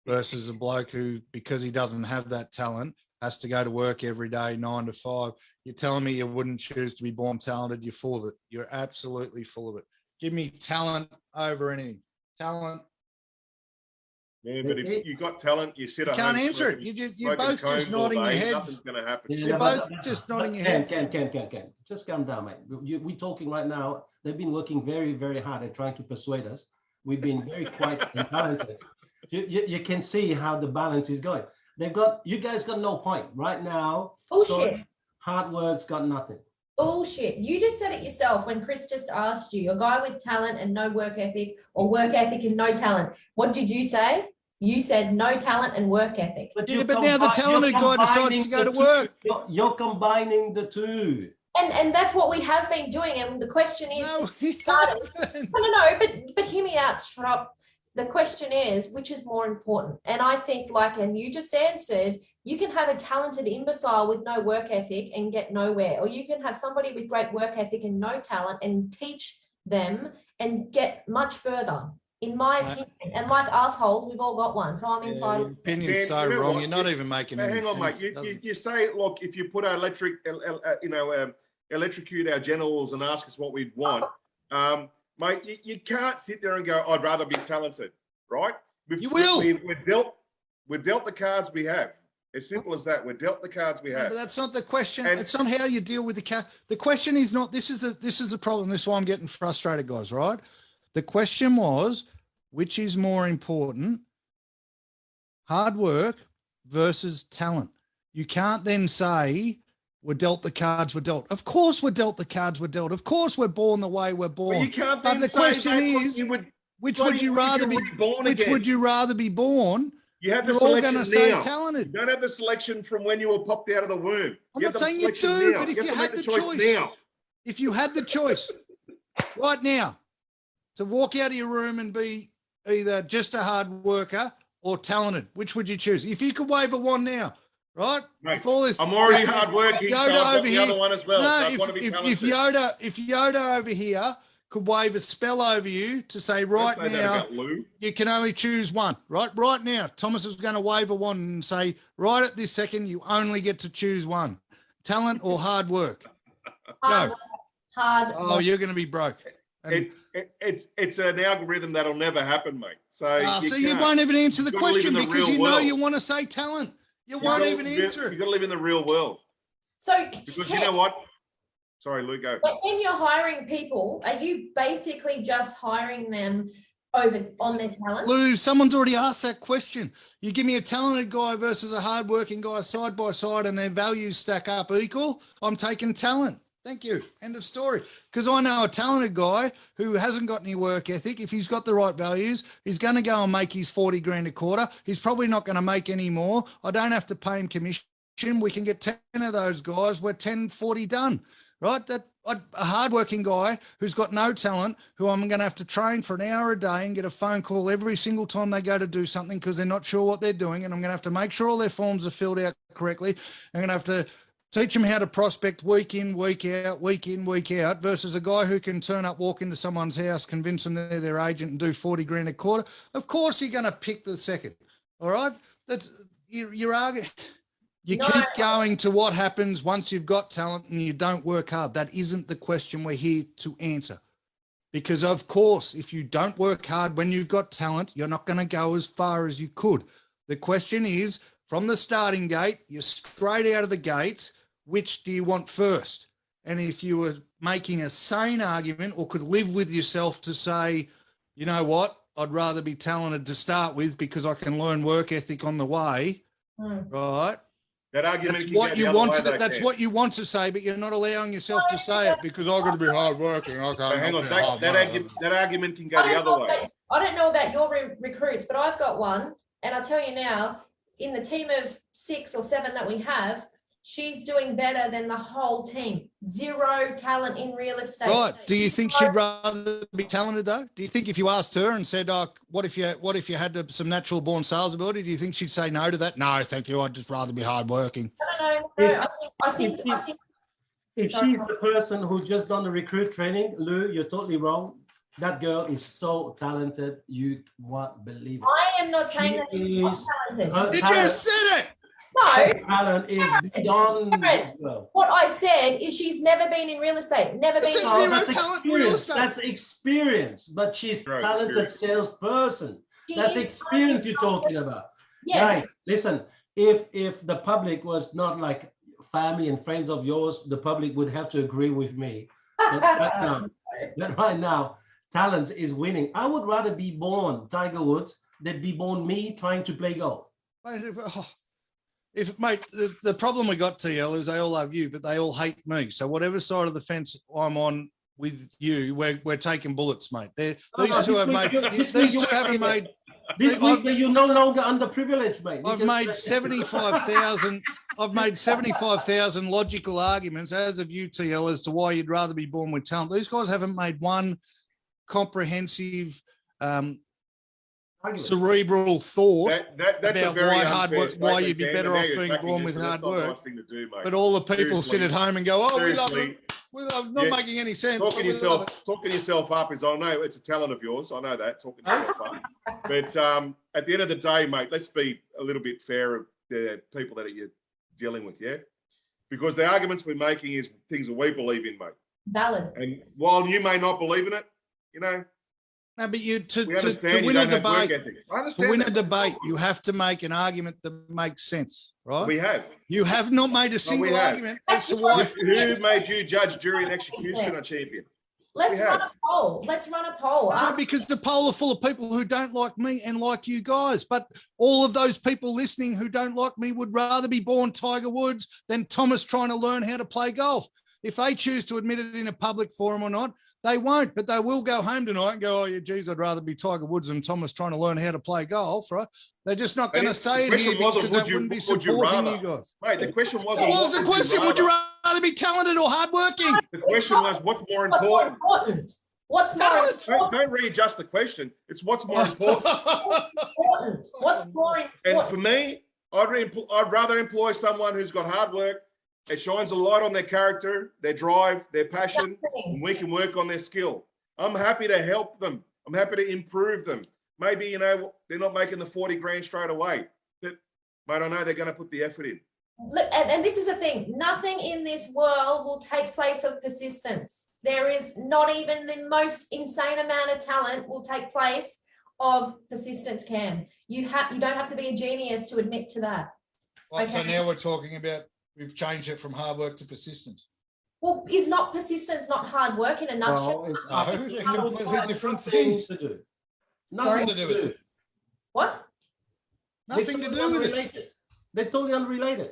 versus a bloke who, because he doesn't have that talent, has to go to work every day, 9 to 5. You're telling me you wouldn't choose to be born talented? You're full of it. You're absolutely full of it. Give me talent over anything. Talent. Yeah, but if you got talent, you sit at home. Can't answer it. You're both just nodding your heads. Nothing's going to happen. You're both just nodding your heads. Can. Just calm down, mate. We're talking right now. They've been working very, very hard at trying to persuade us. We've been very quiet and talented. You can see how the balance is going. You guys got no point right now. Bullshit. So hard work's got nothing. Bullshit. You just said it yourself when Chris just asked you, a guy with talent and no work ethic, or work ethic and no talent. What did you say? You said no talent and work ethic. But now the talented guy decides to go to work. You're combining the two. And that's what we have been doing. And the question is, no, but hear me out, Schropp. The question is, which is more important? And I think, and you just answered, you can have a talented imbecile with no work ethic and get nowhere, or you can have somebody with great work ethic and no talent and teach them and get much further, in my opinion. And like assholes, we've all got one, so I'm entitled. Your opinion's so wrong. You're not even making any sense. Hang on, mate. You say, look, if you put electrocute our genitals and ask us what we'd want, mate, you can't sit there and go, I'd rather be talented, right? You will. We're dealt the cards we have. As simple as that. We're dealt the cards we have. But that's not the question. It's not how you deal with the card. The question is not, this is a problem. This is why I'm getting frustrated, guys, right? The question was, which is more important, hard work versus talent. You can't then say we're dealt the cards we're dealt. Of course we're dealt the cards we're dealt. Of course we're born the way we're born. Well, you can't but then the say question that, is, you would, which would you rather be born which again? would you rather be born? You have the You're all selection going to say now. talented. You don't have the selection from when you were popped out of the womb. I'm You not have the saying you selection do, now. but if have you to had make the choice now. If you had the choice right now to walk out of your room and be either just a hard worker or talented, which would you choose? If you could wave a wand now, right? Mate, If all this, I'm already hardworking, so I've got the other one as well. No, so I want to be talented. if Yoda over here could wave a spell over you to say right Don't say that now, about Lou. you can only choose one. Right now, Thomas is going to wave a wand and say, right at this second, you only get to choose one: talent or hard work. Hard, Go. hard. Oh, you're going to be broke. And, It's an algorithm that'll never happen, mate. So you won't even answer the You've got to live in question the because real you know world. you want to say talent. You won't even answer You've it. got to live in the real world. So, Because you know what? Sorry, Lou, go. when you're hiring people, are you basically just hiring them over on their talent? Lou, someone's already asked that question. You give me a talented guy versus a hardworking guy side by side and their values stack up equal, I'm taking talent. Thank you. End of story. Because I know a talented guy who hasn't got any work ethic. If he's got the right values, he's going to go and make his 40 grand a quarter. He's probably not going to make any more. I don't have to pay him commission. We can get 10 of those guys. We're 10, 40 done, right? A hardworking guy who's got no talent, who I'm going to have to train for an hour a day and get a phone call every single time they go to do something because they're not sure what they're doing. And I'm going to have to make sure all their forms are filled out correctly. I'm going to have to teach them how to prospect week in, week out, versus a guy who can turn up, walk into someone's house, convince them they're their agent and do 40 grand a quarter. Of course you're going to pick the second. All right. That's you're arguing. You keep going to what happens once you've got talent and you don't work hard. That isn't the question we're here to answer. Because of course, if you don't work hard when you've got talent, you're not going to go as far as you could. The question is, from the starting gate, you're straight out of the gates. Which do you want first? And if you were making a sane argument or could live with yourself to say, you know what, I'd rather be talented to start with because I can learn work ethic on the way, right? That argument That's can what go you the other want way, to. though, That's Ken. what you want to say, but you're not allowing yourself to say it because I've got to be hardworking. I So can't. hang on, be that argument can go the other way. I don't know about your recruits, but I've got one, and I'll tell you now, in the team of 6 or 7 that we have, she's doing better than the whole team. 0 talent in real estate. Right. Do you think she'd rather be talented though? Do you think if you asked her and said, "Oh, what if you had some natural born sales ability?" Do you think she'd say no to that? No, thank you. I'd just rather be hardworking. No. I think. If Sorry. she's the person who just done the recruit training, Lou, you're totally wrong. That girl is so talented, you won't believe it. I am not saying that she's not talented. You just said it. No. Talent is beyond this girl. What I said is she's never been in real estate. Never been. Said Oh, zero that's talent in real experience. estate. That's experience, but she's Right, talented experience. salesperson. She That's is experience you're talented. talking about. Yes. Guys, listen, if the public was not like family and friends of yours, the public would have to agree with me. But right now, talent is winning. I would rather be born Tiger Woods than be born me trying to play golf. Mate, the problem we got, TL, is they all love you, but they all hate me. So whatever side of the fence I'm on with you, we're taking bullets, mate. These two haven't made. This week you're no longer underprivileged, mate. I've made 75,000. I've made 75,000 logical arguments as of UTL as to why you'd rather be born with talent. These guys haven't made one comprehensive, cerebral thought That's about why you'd be better off being born with hard work. Nice thing to do, mate. But all the people Seriously. sit at home and go, "Oh, we love Seriously. it." Well, not making any sense. Talking yourself up is, I know it's a talent of yours. I know that, talking yourself up. But at the end of the day, mate, let's be a little bit fair of the people that you're dealing with, yeah? Because the arguments we're making is things that we believe in, mate. Valid. And while you may not believe in it, you know, No, but we understand you win a don't have work debate, ethic. I to understand win that. a debate, you have to make an argument that makes sense, right? We have. You have not made a single have. argument as to why. Who made you judge, jury, and executioner, champion? Let's We run have. a poll. Let's run a poll. No, because the poll are full of people who don't like me and like you guys. But all of those people listening who don't like me would rather be born Tiger Woods than Thomas trying to learn how to play golf. If they choose to admit it in a public forum or not, they won't, but they will go home tonight and go, oh, yeah, geez, I'd rather be Tiger Woods than Thomas trying to learn how to play golf, right? They're just not going to say it here because that wouldn't be supporting you guys. Mate, the question wasn't. What was the question? Would you rather be talented or hardworking? The question was, what's more What's more important? important? What's more Talent. important? Don't readjust the question. It's what's more important. What's more And important? for me, I'd rather employ someone who's got hard work. It shines a light on their character, their drive, their passion, and we can work on their skill. I'm happy to help them. I'm happy to improve them. Maybe, you know, they're not making the 40 grand straight away, but I don't know, they're going to put the effort in. Look, and this is the thing, nothing in this world will take place of persistence. There is not even the most insane amount of talent will take place of persistence, Cam. You don't have to be a genius to admit to that. Right, so now we're talking about, we've changed it from hard work to persistence. Well, is not persistence not hard work in a nutshell? No, they're completely different things. To do. Sorry? Nothing to do. What? Nothing to do with it. They're totally unrelated.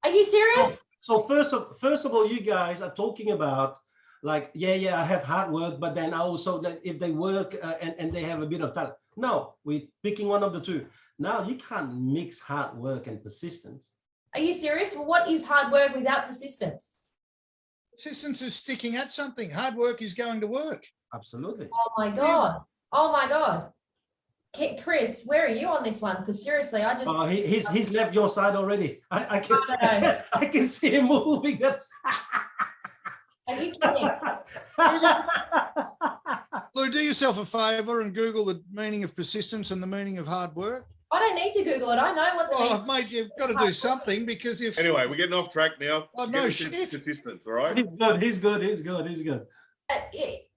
Are you serious? So first of all, you guys are talking about like, yeah, I have hard work, but then also that if they work and they have a bit of talent. No, we're picking one of the two. Now you can't mix hard work and persistence. Are you serious? Well, what is hard work without persistence? Persistence is sticking at something. Hard work is going to work. Absolutely. Oh my God. Oh my God. Chris, where are you on this one? Because seriously, I just... He's left your side already. I can see him moving. Are you kidding? Lou, do yourself a favour and Google the meaning of persistence and the meaning of hard work. I don't need to Google it. I know what the Oh, mate, you've got to do something because if... Anyway, we're getting off track now. Oh, no shit. Persistence, all right? He's good.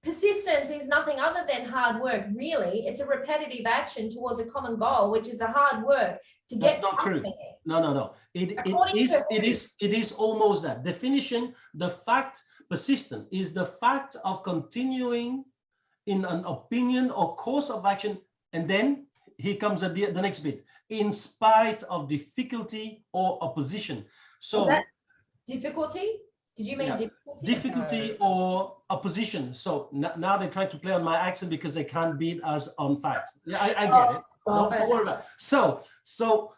Persistence is nothing other than hard work, really. It's a repetitive action towards a common goal, which is a hard work to get That's not something. true. No. It is almost that. Definition, the fact, persistent is the fact of continuing in an opinion or course of action, and then here comes the next bit, in spite of difficulty or opposition. So is that difficulty? Did you mean difficulty? Difficulty or opposition. So now they try to play on my accent because they can't beat us on facts. Yeah, I get it. Don't worry about it. So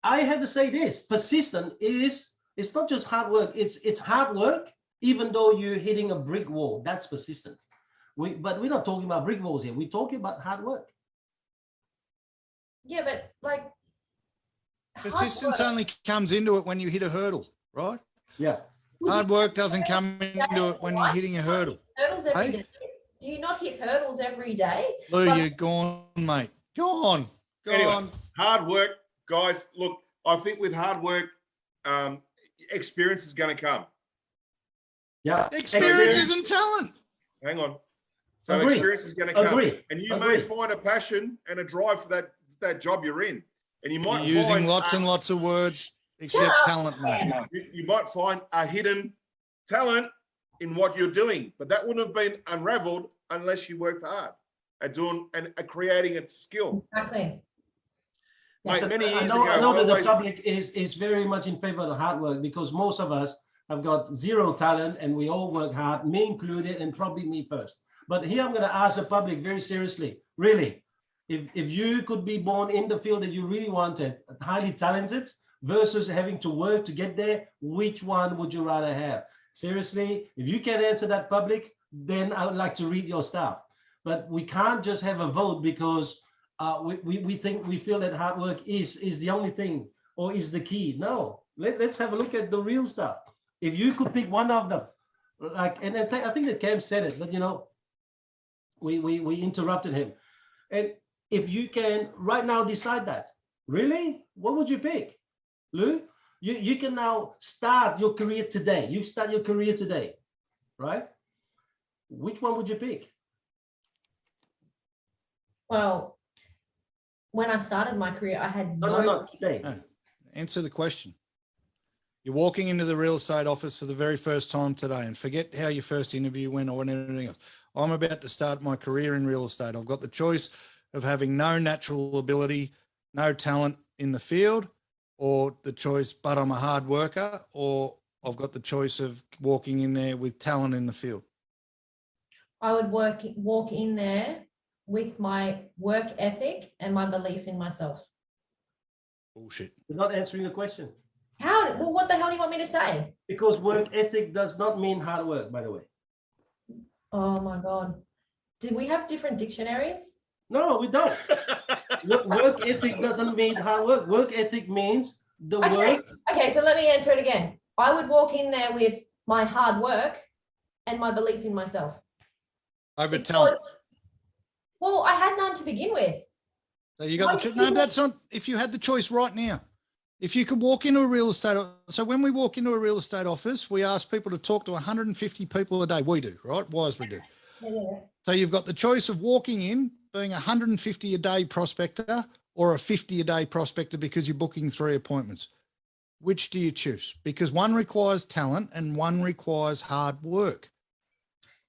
I have to say this: persistent it's not just hard work. It's hard work, even though you're hitting a brick wall. That's persistence. But we're not talking about brick walls here. We're talking about hard work. Yeah, but like persistence only comes into it when you hit a hurdle, right? Yeah. Hard work doesn't come into it when you're hitting a hurdle. Hurdles every day. Do you not hit hurdles every day? Lou, you're gone, mate. Go on. Anyway, hard work, guys. Look, I think with hard work, experience is going to come. Yeah. Experience isn't talent. Hang on. So Agree. experience is going to come. Agree. And you may find a passion and a drive for that job you're in. And you might You're using find, lots and lots of words, except talent, mate. you might find a hidden talent in what you're doing, but that wouldn't have been unraveled unless you worked hard at doing and at creating a skill. Exactly. Mate, many years I ago, know that the public is very much in favor of hard work because most of us have got zero talent and we all work hard, me included, and probably me first. But here I'm going to ask the public very seriously, really, if you could be born in the field that you really wanted, highly talented, versus having to work to get there, which one would you rather have? Seriously, if you can answer that, public, then I would like to read your stuff. But we can't just have a vote because we feel that hard work is the only thing or is the key. No, let's have a look at the real stuff. If you could pick one of them, like, and I think that Cam said it, but you know, we interrupted him. And if you can right now decide that, really, what would you pick? Lou, you can now start your career today. You start your career today, right? Which one would you pick? Well, when I started my career, I had No, today. No. Answer the question. You're walking into the real estate office for the very first time today, and forget how your first interview went or anything else. I'm about to start my career in real estate. I've got the choice of having no natural ability, no talent in the field, or the choice, but I'm a hard worker, or I've got the choice of walking in there with talent in the field. I would walk in there with my work ethic and my belief in myself. Bullshit. You're not answering the question. How? Well, what the hell do you want me to say? Because work ethic does not mean hard work, by the way. Oh my God. Did we have different dictionaries? No, we don't. Work ethic doesn't mean hard work. Work ethic means the work. Okay, so let me answer it again. I would walk in there with my hard work and my belief in myself. Over talent. Well, I had none to begin with. So you got the no, that's not, if you had the choice right now, if you could walk into a real estate, so when we walk into a real estate office, we ask people to talk to 150 people a day. We do, right? Wise we do. Yeah. So you've got the choice of walking in, being 150 a day prospector or a 50 a day prospector because you're booking 3 appointments. Which do you choose? Because one requires talent and one requires hard work.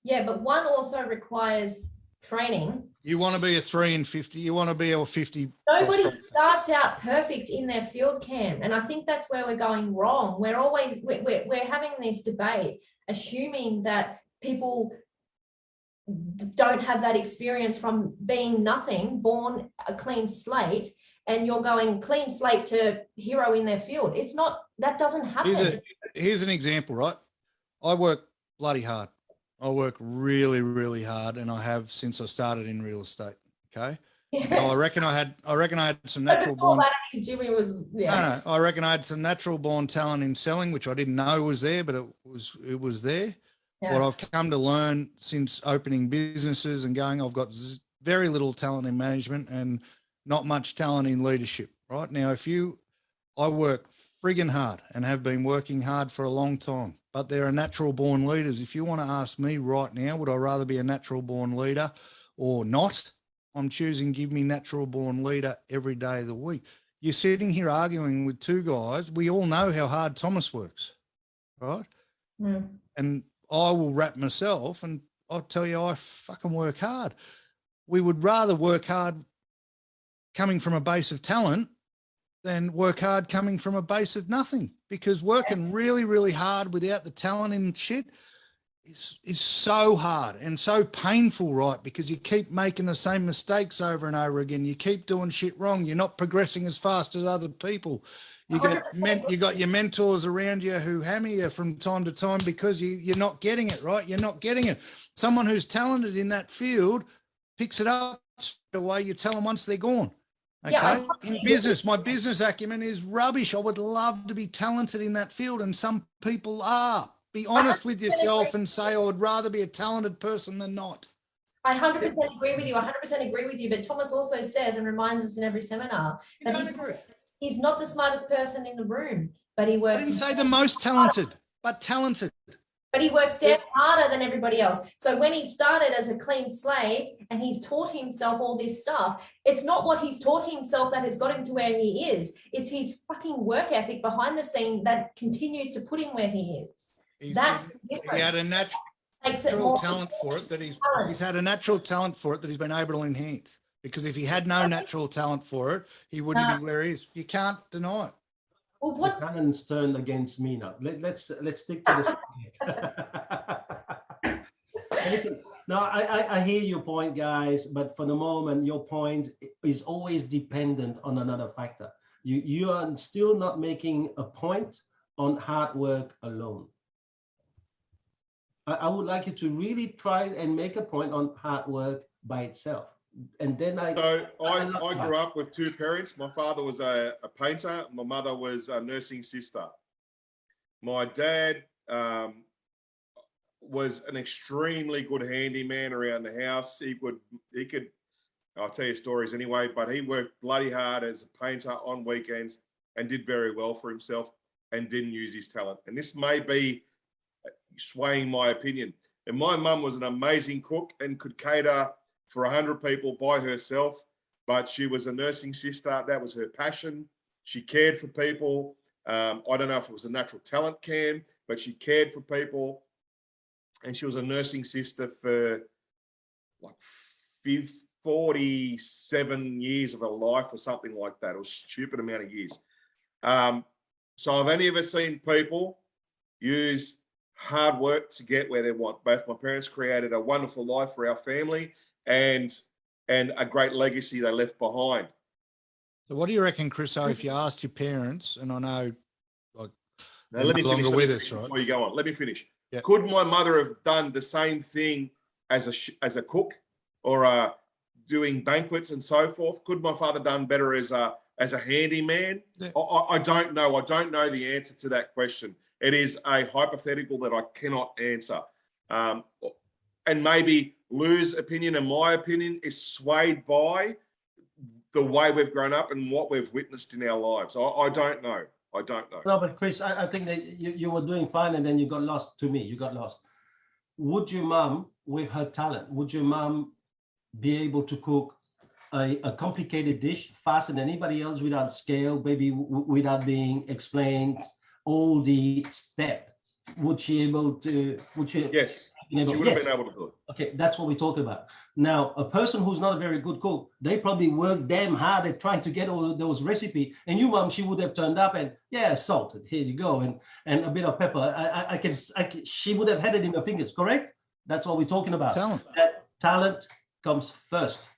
Yeah, but one also requires training. You want to be a 3 and 50. You want to be a 50. Nobody prospector. starts out perfect in their field, Cam, and I think that's where we're going wrong. We're having this debate, assuming that people don't have that experience from being nothing, born a clean slate, and you're going clean slate to hero in their field. It's not, that doesn't happen. Here's an example, right? I work bloody hard. I work really, really hard, and I have since I started in real estate. Okay. Yeah. Now, I reckon I had some natural born. Jimmy was, yeah. No, I reckon I had some natural born talent in selling, which I didn't know was there, but it was there. Yeah. What I've come to learn since opening businesses and going, I've got very little talent in management and not much talent in leadership. Right now, I work friggin' hard and have been working hard for a long time, but there are natural born leaders. If you want to ask me right now, would I rather be a natural born leader or not? I'm choosing give me natural born leader every day of the week. You're sitting here arguing with 2 guys. We all know how hard Thomas works, right? Mm. And I will wrap myself and I'll tell you, I fucking work hard. We would rather work hard coming from a base of talent than work hard coming from a base of nothing, because working really, really hard without the talent and shit is so hard and so painful, right? Because you keep making the same mistakes over and over again. You keep doing shit wrong. You're not progressing as fast as other people. You got your mentors around you who hammer you from time to time because you're not getting it, right? You're not getting it. Someone who's talented in that field picks it up the way you tell them once they're gone. Okay. Yeah, in business, my business acumen is rubbish. I would love to be talented in that field, and some people are. Be honest with yourself and say, I would rather be a talented person than not. I 100% agree with you. 100% agree with you. But Thomas also says and reminds us in every seminar that he's not the smartest person in the room, but he works. I didn't say the most talented, but talented. But he works damn harder than everybody else. So when he started as a clean slate and he's taught himself all this stuff, it's not what he's taught himself that has got him to where he is. It's his fucking work ethic behind the scene that continues to put him where he is. That's the difference. He had a natural talent for it that he's had a natural talent for it that he's been able to enhance. Because if he had no natural talent for it, he wouldn't be where he is. You can't deny it. Well, what? The cannon's turned against me now. Let's stick to this. No, I hear your point, guys, but for the moment, your point is always dependent on another factor. You are still not making a point on hard work alone. I would like you to really try and make a point on hard work by itself. And then I grew up with 2 parents. My father was a painter. My mother was a nursing sister. My dad was an extremely good handyman around the house. He could, I'll tell you stories anyway, but he worked bloody hard as a painter on weekends and did very well for himself and didn't use his talent. And this may be swaying my opinion. And my mum was an amazing cook and could cater for 100 people by herself, but she was a nursing sister. That was her passion. She cared for people. I don't know if it was a natural talent camp, but she cared for people. And she was a nursing sister for like 47 years of her life or something like that. It was a stupid amount of years. So I've only ever seen people use hard work to get where they want. Both my parents created a wonderful life for our family and a great legacy they left behind. So what do you reckon, Chris, if you asked your parents, and I know like, now, let me no finish, longer with us, right? Before you go on, let me finish. Yeah. Could my mother have done the same thing as a cook or doing banquets and so forth? Could my father done better as a handyman? Yeah. I don't know. I don't know the answer to that question. It is a hypothetical that I cannot answer. And maybe Lou's opinion and my opinion is swayed by the way we've grown up and what we've witnessed in our lives. I don't know. I don't know. No, but Chris, I think that you were doing fine and then you got lost to me. You got lost. Would your mum, with her talent, would your mum be able to cook a complicated dish faster than anybody else without scale, maybe without being explained all the step? Would she able to? Would she? Yes. She would have been able to do it. Okay, that's what we talk about. Now, a person who's not a very good cook, they probably work damn hard at trying to get all of those recipes. And you, mom, she would have turned up and salted. Here you go, and a bit of pepper. She would have had it in her fingers. Correct? That's what we're talking about. Talent. That talent comes first.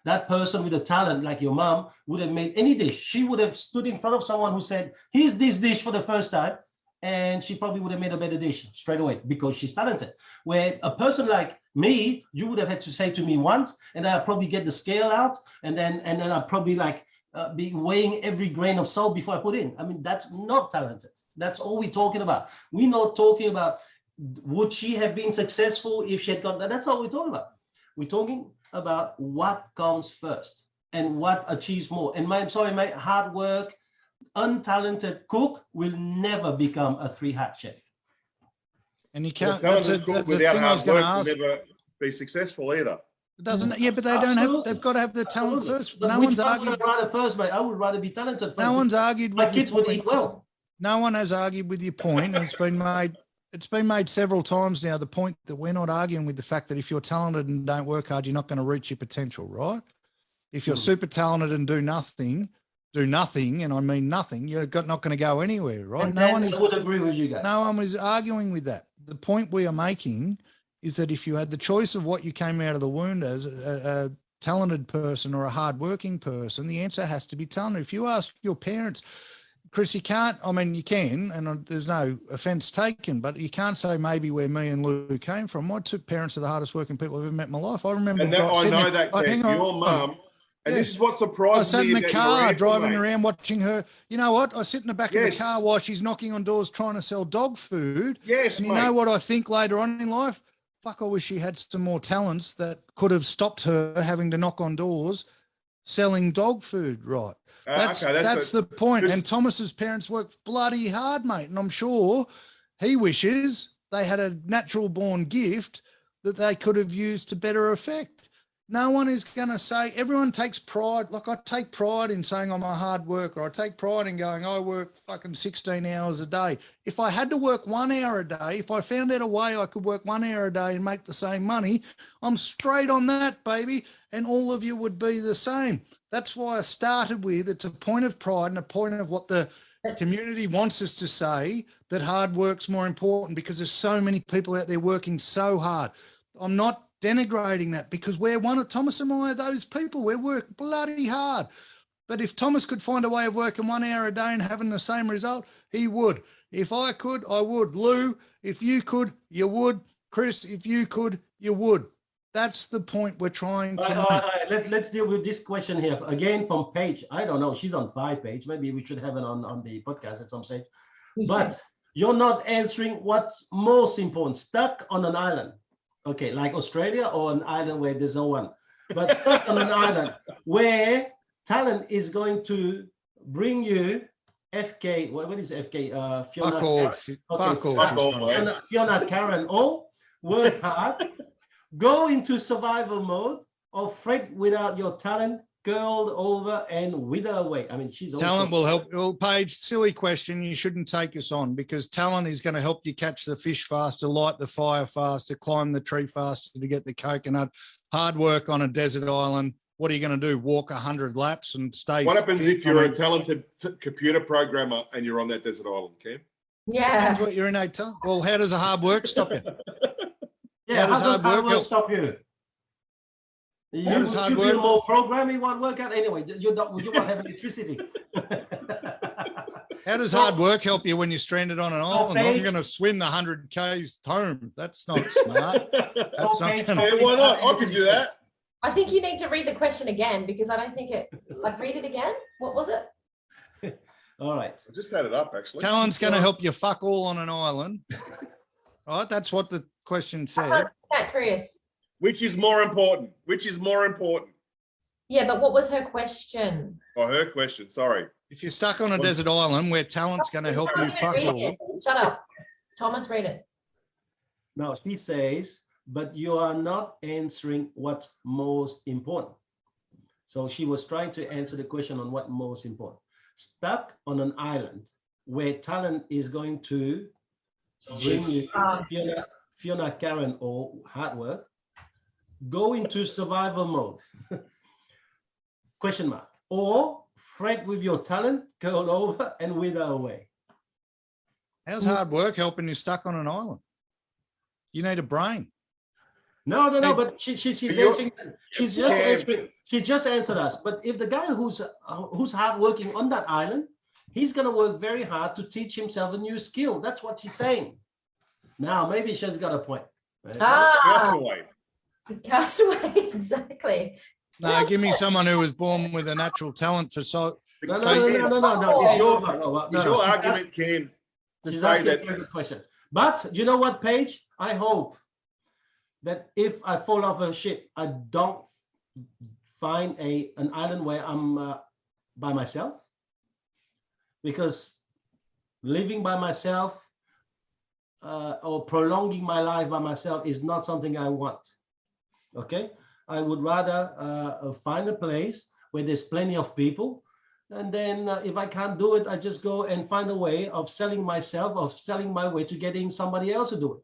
That person with a talent like your mom would have made any dish. She would have stood in front of someone who said, "Here's this dish for the first time." And she probably would have made a better dish straight away because she's talented. Where a person like me, you would have had to say to me once, and I'd probably get the scale out, and then I'd probably be weighing every grain of salt before I put in. I mean, that's not talented. That's all we're talking about. We're not talking about would she have been successful if she had got that. That's all we're talking about. We're talking about what comes first and what achieves more. And my hard work, untalented cook will never become a 3-hat chef. And you can't. Well, that's the thing I was going to ask. Never be successful either. It doesn't. Yeah, but they don't have. They've got to have the talent first. But no one's argued. Would I rather first, mate? I would rather be talented first. No one's argued. My kids would eat well. No one has argued with your point, and it's been made. It's been made several times now. The point that we're not arguing with the fact that if you're talented and don't work hard, you're not going to reach your potential, right? If you're super talented and do nothing, and I mean nothing, you're not going to go anywhere, right? And I would agree with you guys. No one was arguing with that. The point we are making is that if you had the choice of what you came out of the wound as, a talented person or a hardworking person, the answer has to be talented. If you ask your parents, Chris, you can't, I mean, you can, and there's no offense taken, but you can't say maybe where me and Lou came from. My two parents are the hardest working people I've ever met in my life. I remember. And I know that your mum, and this is what surprised me. I sat in the car driving around watching her. You know what? I sit in the back of the car while she's knocking on doors trying to sell dog food. Yes, and you know what I think later on in life? Fuck, I wish she had some more talents that could have stopped her having to knock on doors selling dog food, right? That's the point. And Thomas's parents worked bloody hard, mate. And I'm sure he wishes they had a natural born gift that they could have used to better effect. No one is going to say, everyone takes pride. Like I take pride in saying I'm a hard worker. I take pride in going, I work fucking 16 hours a day. If I had to work 1 hour a day, if I found out a way I could work 1 hour a day and make the same money, I'm straight on that, baby. And all of you would be the same. That's why I started with, it's a point of pride and a point of what the community wants us to say, that hard work's more important because there's so many people out there working so hard. I'm not denigrating that because we're one of Thomas and I are those people. We work bloody hard. But if Thomas could find a way of working 1 hour a day and having the same result, he would. If I could, I would. Lou, if you could, you would. Chris, if you could, you would. That's the point we're trying to make. Let's deal with this question here. Again, from Paige. I don't know. She's on 5 page. Maybe we should have it on the podcast at some stage. But you're not answering what's most important. Stuck on an island. Okay, like Australia or an island where there's no one. But stuck on an island where talent is going to bring you FK. What is FK? Fiona Karen. All work hard. Go into survival mode or fret without your talent curled over and wither away. I mean, she's also Talent will help. Well, Paige, silly question. You shouldn't take us on because talent is going to help you catch the fish faster, light the fire faster, climb the tree faster to get the coconut. Hard work on a desert island. What are you going to do? Walk 100 laps and stay? What happens if you're a talented computer programmer and you're on that desert island, Cam? Yeah. Depends what you're innate to. Well, how does a hard work stop you? Yeah, how does hard work help? stop you? How does hard you work? feel more programming won't work out anyway. You won't have electricity. How does hard work help you when you're stranded on an island? Okay. I'm going to swim the 100 Ks home. That's not smart. That's Okay. not going to. Hey, why not? I could do that. I think you need to read the question again because I don't think it, like, read it again. What was it? All right. I just had it up, actually. Talent's going to help you fuck all on an island. Right? That's what the question I can't said. see that, Chris. Which is more important? Which is more important? Yeah, but what was her question? Oh, her question. Sorry. If you're stuck on a desert island where talent's going to help you fuck Read all, it. Shut up. Thomas, read it. Now she says, but you are not answering what's most important. So she was trying to answer the question on what most important. Stuck on an island where talent is going to bring you Fiona, Karen, or hard work, go into survival mode. Question mark. Or fret with your talent, curl over and wither away. how's hard work helping you stuck on an island? You need a brain. No, Hey, but she's you're- answering. She's just answering. She just answered us. But if the guy who's hardworking on that island, he's gonna work very hard to teach himself a new skill. That's what she's saying. Now maybe she's got a point. Castaway. Castaway, exactly. No, give me someone who was born with a natural talent for so. No. Is It's your she's argument, Ken, to She's say asking that a very good question. But you know what, Paige? I hope that if I fall off a ship, I don't find an island where I'm by myself. Because living by myself or prolonging my life by myself is not something I want. Okay? I would rather find a place where there's plenty of people. And then if I can't do it, I just go and find a way of selling myself, of selling my way to getting somebody else to do it.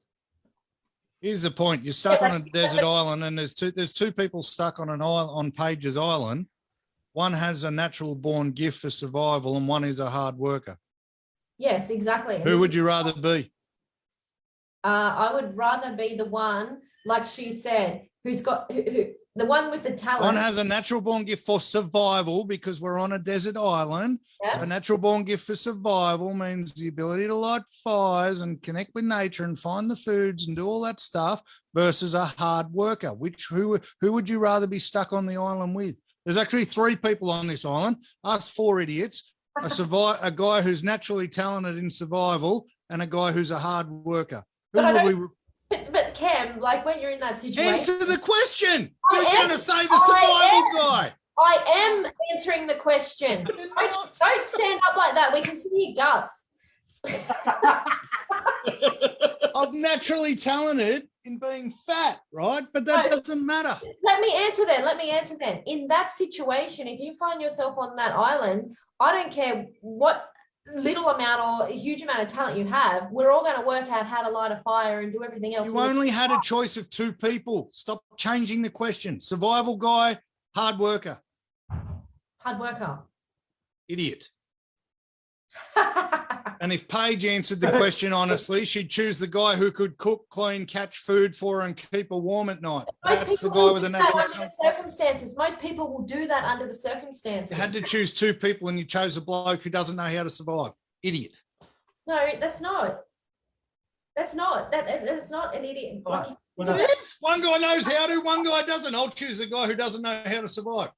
Here's the point: you're stuck on a desert island, and there's two people stuck on an island on Paige's island. One has a natural born gift for survival, and one is a hard worker. Yes, exactly. And Who this would is- you rather be? I would rather be the one, like she said, who's got who the one with the talent. One has a natural born gift for survival because we're on a desert island. Yeah. So a natural born gift for survival means the ability to light fires and connect with nature and find the foods and do all that stuff versus a hard worker. Who would you rather be stuck on the island with? There's actually 3 people on this island, us 4 idiots, a guy who's naturally talented in survival and a guy who's a hard worker. Who But I would we But Cam, like when you're in that situation, answer the question? I You're am- going to say the survival guy. I am answering the question. Don't stand up like that. We can see your guts. I'm naturally talented in being fat, right? But that doesn't matter. Let me answer then. In that situation, if you find yourself on that island, I don't care what little amount or a huge amount of talent you have, we're all going to work out how to light a fire and do everything else. You only had a choice of 2 people. Stop changing the question. Survival guy, hard worker. Hard worker. Idiot. And if Paige answered the question honestly, she'd choose the guy who could cook, clean, catch food for her and keep her warm at night. Most That's the people guy will with a do that natural under the talent. circumstances. Most people will do that under the circumstances. You had to choose 2 people and you chose a bloke who doesn't know how to survive. Idiot. No, that's not. That's not an idiot. Like, It is. One guy knows how to, one guy doesn't. I'll choose the guy who doesn't know how to survive.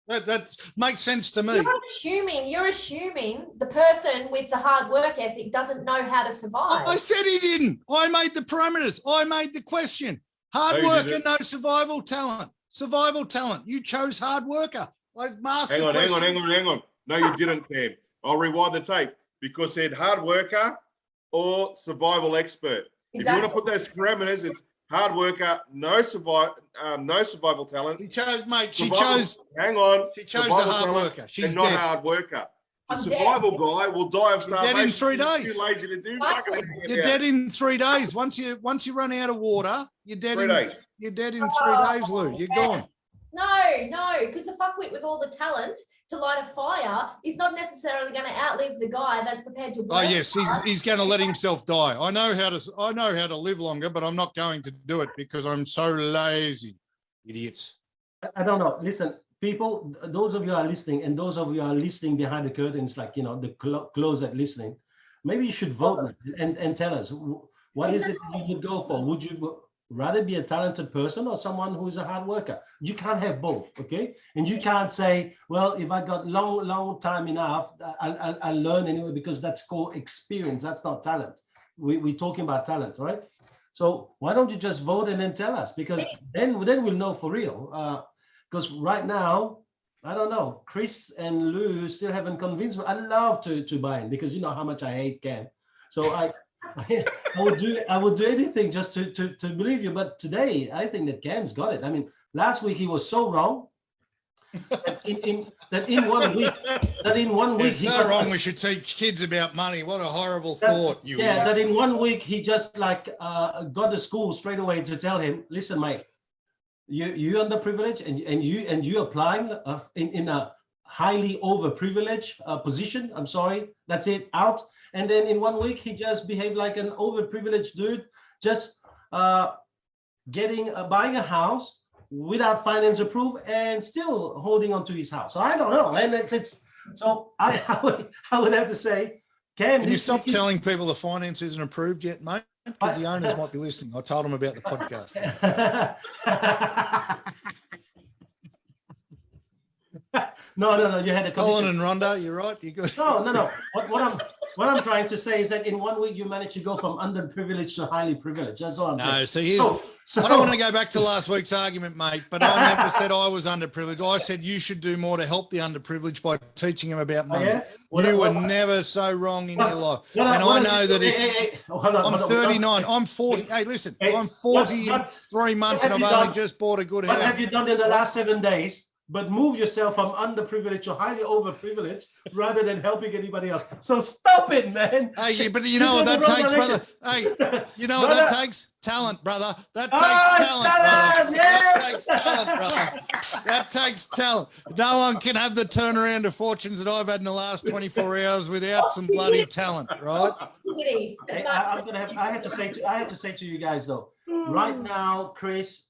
That makes sense to me. you're assuming the person with the hard work ethic doesn't know how to survive. I said he didn't. I made the parameters. I made the question. Hard No, you worker, didn't. no survival talent. Survival talent. You chose hard worker. I asked Hang the on. question. No, you didn't, Cam. I'll rewind the tape because it said hard worker or survival expert. If you Exactly. want to put those parameters, it's hard worker, no survival talent. She chose, mate. She Survival- chose. Hang on. She chose a survival hard talent worker. She's and not dead. hard worker. The I'm survival dead. guy will die of starvation. dead in 3 because he's days. Too lazy to do Exactly. fucking anything You're about dead it. in 3 days. Once you run out of water, you're dead 3 in days. You're dead in 3 days, Lou. You're gone. No, because the fuckwit with all the talent to light a fire is not necessarily going to outlive the guy that's prepared to work. Oh yes, he's going to let himself die. I know how to live longer, but I'm not going to do it because I'm so lazy. Idiots. I don't know. Listen, people, those of you are listening, and those of you are listening behind the curtains, like, you know, the closet listening, maybe you should vote and tell us what is it that you would go for. Would you rather be a talented person or someone who is a hard worker? You can't have both, okay? And you can't say, well, if I got long time enough, I'll learn anyway, because that's called experience. That's not talent. We're talking about talent, right? So why don't you just vote and then tell us? Because then we'll know for real. Because right now, I don't know, Chris and Lou still haven't convinced me. I'd love to buy in, because you know how much I hate Cam. So I would do anything just to believe you. But today, I think that Cam's got it. I mean, last week he was so wrong. that in 1 week, It's so wrong. We should teach kids about money. What a horrible thought. That in 1 week he just got the school straight away to tell him, listen, mate, you underprivileged and you applying in a highly overprivileged position. I'm sorry, that's it, out. And then in 1 week he just behaved like an overprivileged dude, just buying a house without finance approved and still holding on to his house. So I don't know, and it's so I would have to say, Cam, can you stop telling people the finance isn't approved yet, mate? Because the owners might be listening. I told them about the podcast. No. You had a Cullen and Rhonda, you're right. You're good. No. What I'm trying to say is that in 1 week you managed to go from underprivileged to highly privileged. That's all I'm saying. No, so here's. I don't want to go back to last week's argument, mate, but I never said I was underprivileged. I said you should do more to help the underprivileged by teaching them about money. Yeah? You were never so wrong in your life. And I know that if I'm 39, I'm 40. Hey, listen, I'm 43 months and I've only just bought a good house. What have you done in the last 7 days? But move yourself from underprivileged to highly overprivileged rather than helping anybody else. So stop it, man. Hey, but you know what that takes, brother? Hey, you know what that takes? Talent, brother. That takes talent, brother. That takes talent, brother. That takes talent. No one can have the turnaround of fortunes that I've had in the last 24 hours without some bloody talent, right? I have to say to you guys though, right now, Chris,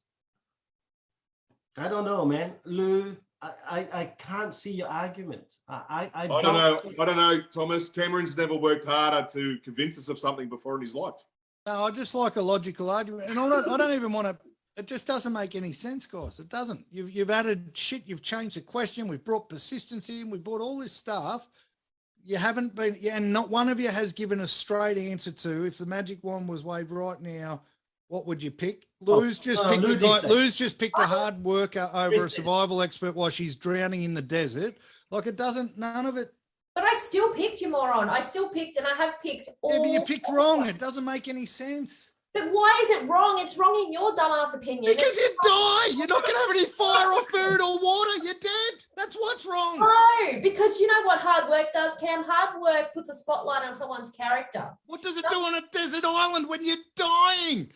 I don't know, man. Lou, I can't see your argument. I don't know, Thomas. Cameron's never worked harder to convince us of something before in his life. No, I just like a logical argument. And I don't even want to, it just doesn't make any sense, guys. It doesn't. You've added shit. You've changed the question. We've brought persistence in. We've brought all this stuff. You haven't been, and not one of you has given a straight answer to, if the magic wand was waved right now, what would you pick? Lou's just picked a guy. Lou's just picked a hard worker over a survival expert while she's drowning in the desert. Like, it doesn't. None of it. But I still picked, you moron. I still picked, and I have picked all. Yeah, but you picked wrong. It doesn't make any sense. But why is it wrong? It's wrong in your dumbass opinion. Because you die. You're not going to have any fire or food or water. You're dead. That's what's wrong. No, because you know what hard work does, Cam? Hard work puts a spotlight on someone's character. What does it do on a desert island when you're dying?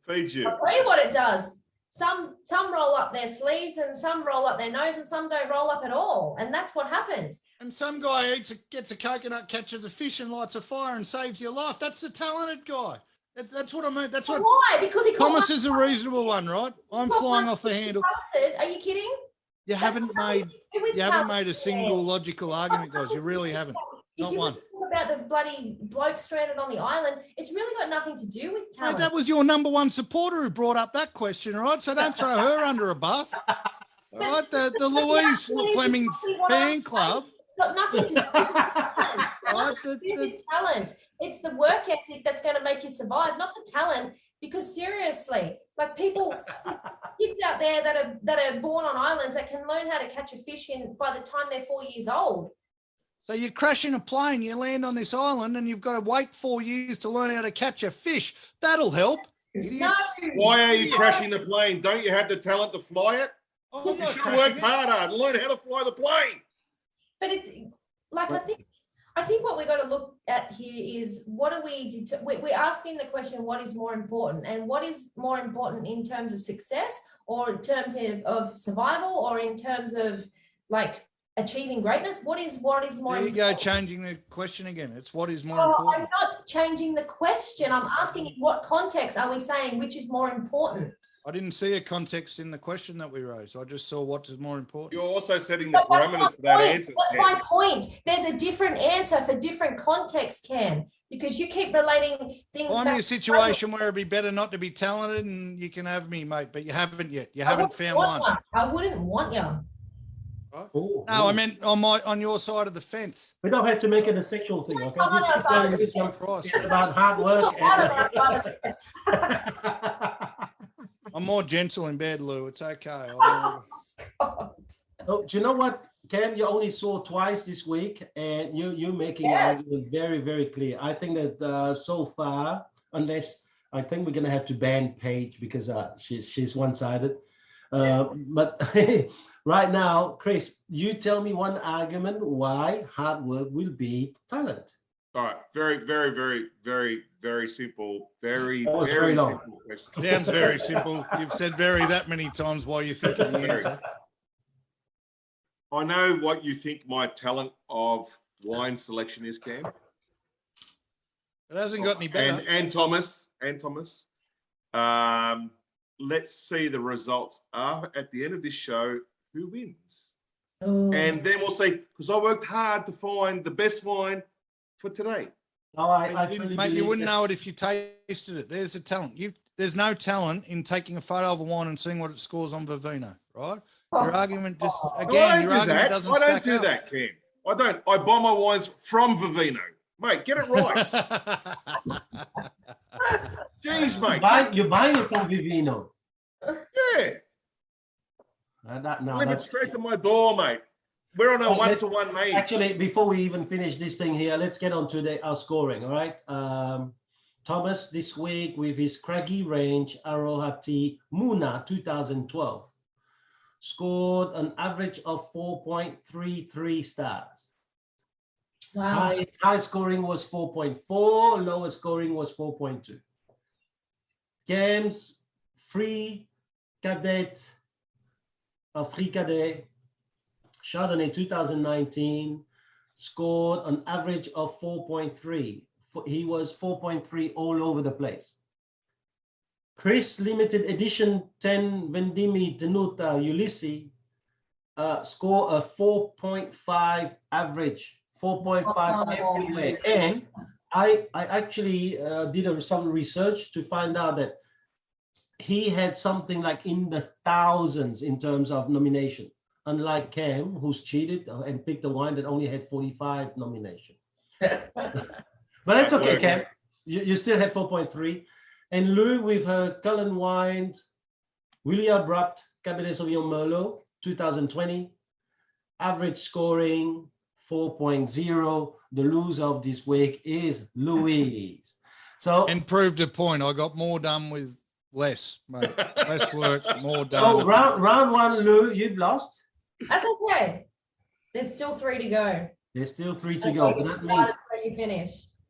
Feeds you. I'll tell you what it does. Some roll up their sleeves and some roll up their nose and some don't roll up at all. And that's what happens. And some guy gets a coconut, catches a fish and lights a fire and saves your life. That's the talented guy. That's what I mean. That's what. Why? Because Thomas is a reasonable one, right? I'm flying off the handle. Talented. Are you kidding? You haven't made a single logical argument, guys. You really haven't. Not one. Talk about the bloody bloke stranded on the island, it's really got nothing to do with talent. Mate, that was your number one supporter who brought up that question, right? So don't throw her under a bus. All right, the Louise Fleming fan club. It's got nothing to do with talent. Right? Talent. It's the work ethic that's going to make you survive, not the talent. Because seriously, like people, kids out there that are born on islands that can learn how to catch a fish by the time they're 4 years old. So you crash in a plane, you land on this island and you've got to wait 4 years to learn how to catch a fish. That'll help. Idiots. Why are you crashing the plane? Don't you have the talent to fly it? Oh, I'm You not should have crashing worked it. harder and learned how to fly the plane. But I think what we got to look at here is what are we're asking the question, what is more important, and what is more important in terms of success, or in terms of survival, or in terms of like achieving greatness? What is more There you important? go, changing the question again. It's what is more I'm important. not changing the question. I'm asking in what context are we saying which is more important? I didn't see a context in the question that we raised. I just saw what is more important. You're also setting the But that's my parameters for that point. answer. That's Ken. my point. There's a different answer for different contexts, Cam, because you keep relating things. Find back me a to- situation where it'd be better not to be talented, and you can have me, mate. But you haven't yet. You I haven't wouldn't found want one. ya. I wouldn't want you. Right? Oh, No, I meant on your side of the fence. we don't have to make it a sexual thing, okay? Come on Just outside telling of you the some- Christ. it's about hard work. I'm more gentle in bed, Lou. It's okay. I So do you know what, Cam? You only saw twice this week, and you're making Yes. your argument very, very clear. I think that so far, unless I think we're gonna have to ban Paige because she's one-sided. But right now, Chris, you tell me one argument why hard work will beat talent. All right. Very, very, very, very, very simple. Very, That was very very long. simple question. Sounds very simple. You've said very that many times while you think of the answer. I know what you think my talent of wine selection is, Cam. It hasn't got any better. And Thomas. Let's see the results at the end of this show. Who wins? Ooh. And then we'll see, because I worked hard to find the best wine for today. No, I truly Mate, you believe wouldn't that- know it if you tasted it. There's a talent. There's no talent in taking a photo of a wine and seeing what it scores on Vivino, right? Your argument just No, again, your argument doesn't I don't stack do up. that, Cam. I don't. I buy my wines from Vivino. Mate, get it right. Jeez, mate. You're buying it from Vivino. Yeah. That, no, Delivered that's straight to my door, mate. We're on a Okay. one-to-one meet. actually, before we even finish this thing here, let's get on to our scoring. All right. Thomas this week with his Craggy range Aroha Tea Muna 2012 scored an average of 4.33 stars. Wow. High scoring was 4.4, lower scoring was 4.2. Cam's Free Cadet Chardonnay 2019 scored an average of 4.3. He was 4.3 all over the place. Chris Limited Edition 10 Vendemmie Tenuta Ulisse score a 4.5 average, 4.5 everywhere. And I actually did some research to find out that he had something like in the thousands in terms of nomination, unlike Cam, who's cheated and picked a wine that only had 45 nomination. But that's okay, Cam. You still had 4.3. And Louise with her Cullen wines, Wilyabrup Cabernet Sauvignon Merlot 2020, average scoring 4.0. The loser of this week is Louise. So And proved a point. I got more done with less, mate. Less work, more so done. round one, Lou, you've lost. That's okay. There's still 3 to go. There's still 3 to go. But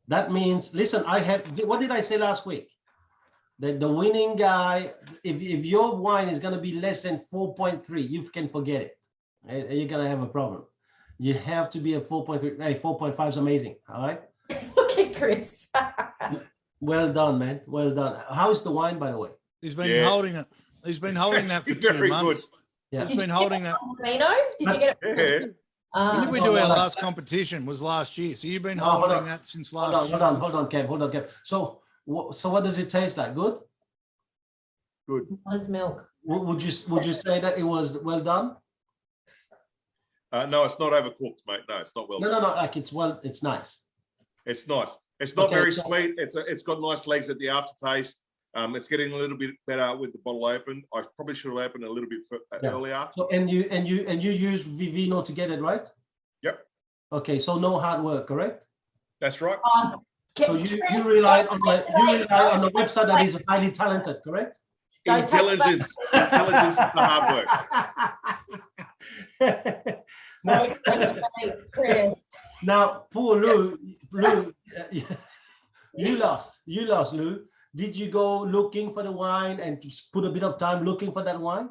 that means, listen, what did I say last week? That the winning guy, if your wine is going to be less than 4.3, you can forget it. You're going to have a problem. You have to be a 4.3. Hey, 4.5 is amazing. All right. Look at Chris. Well done, man. Well done. How is the wine, by the way? He's been holding it. He's been holding that for 2 Very months. good. Yeah. He's been holding that. Vino? Did you get it? Yeah. When did we no, do no, our no. last competition? Was last year. So you've been No, hold holding on. that since Hold last on, year. hold on, Kev. So what does it taste like? Good? Good. Was milk. Would you say that it was well done? No, it's not overcooked, mate. No, it's not well No, done. like it's nice. It's nice. It's not Okay, very so- sweet. It's got nice legs at the aftertaste. It's getting a little bit better with the bottle open. I probably should have opened a little bit Yeah. earlier. So and you use Vivino to get it right? Yep. Okay, so no hard work, correct? That's right. So you rely on the website that is highly talented, correct? Intelligence is the hard work. Now, poor Lou, you lost, Lou. Did you go looking for the wine and put a bit of time looking for that wine?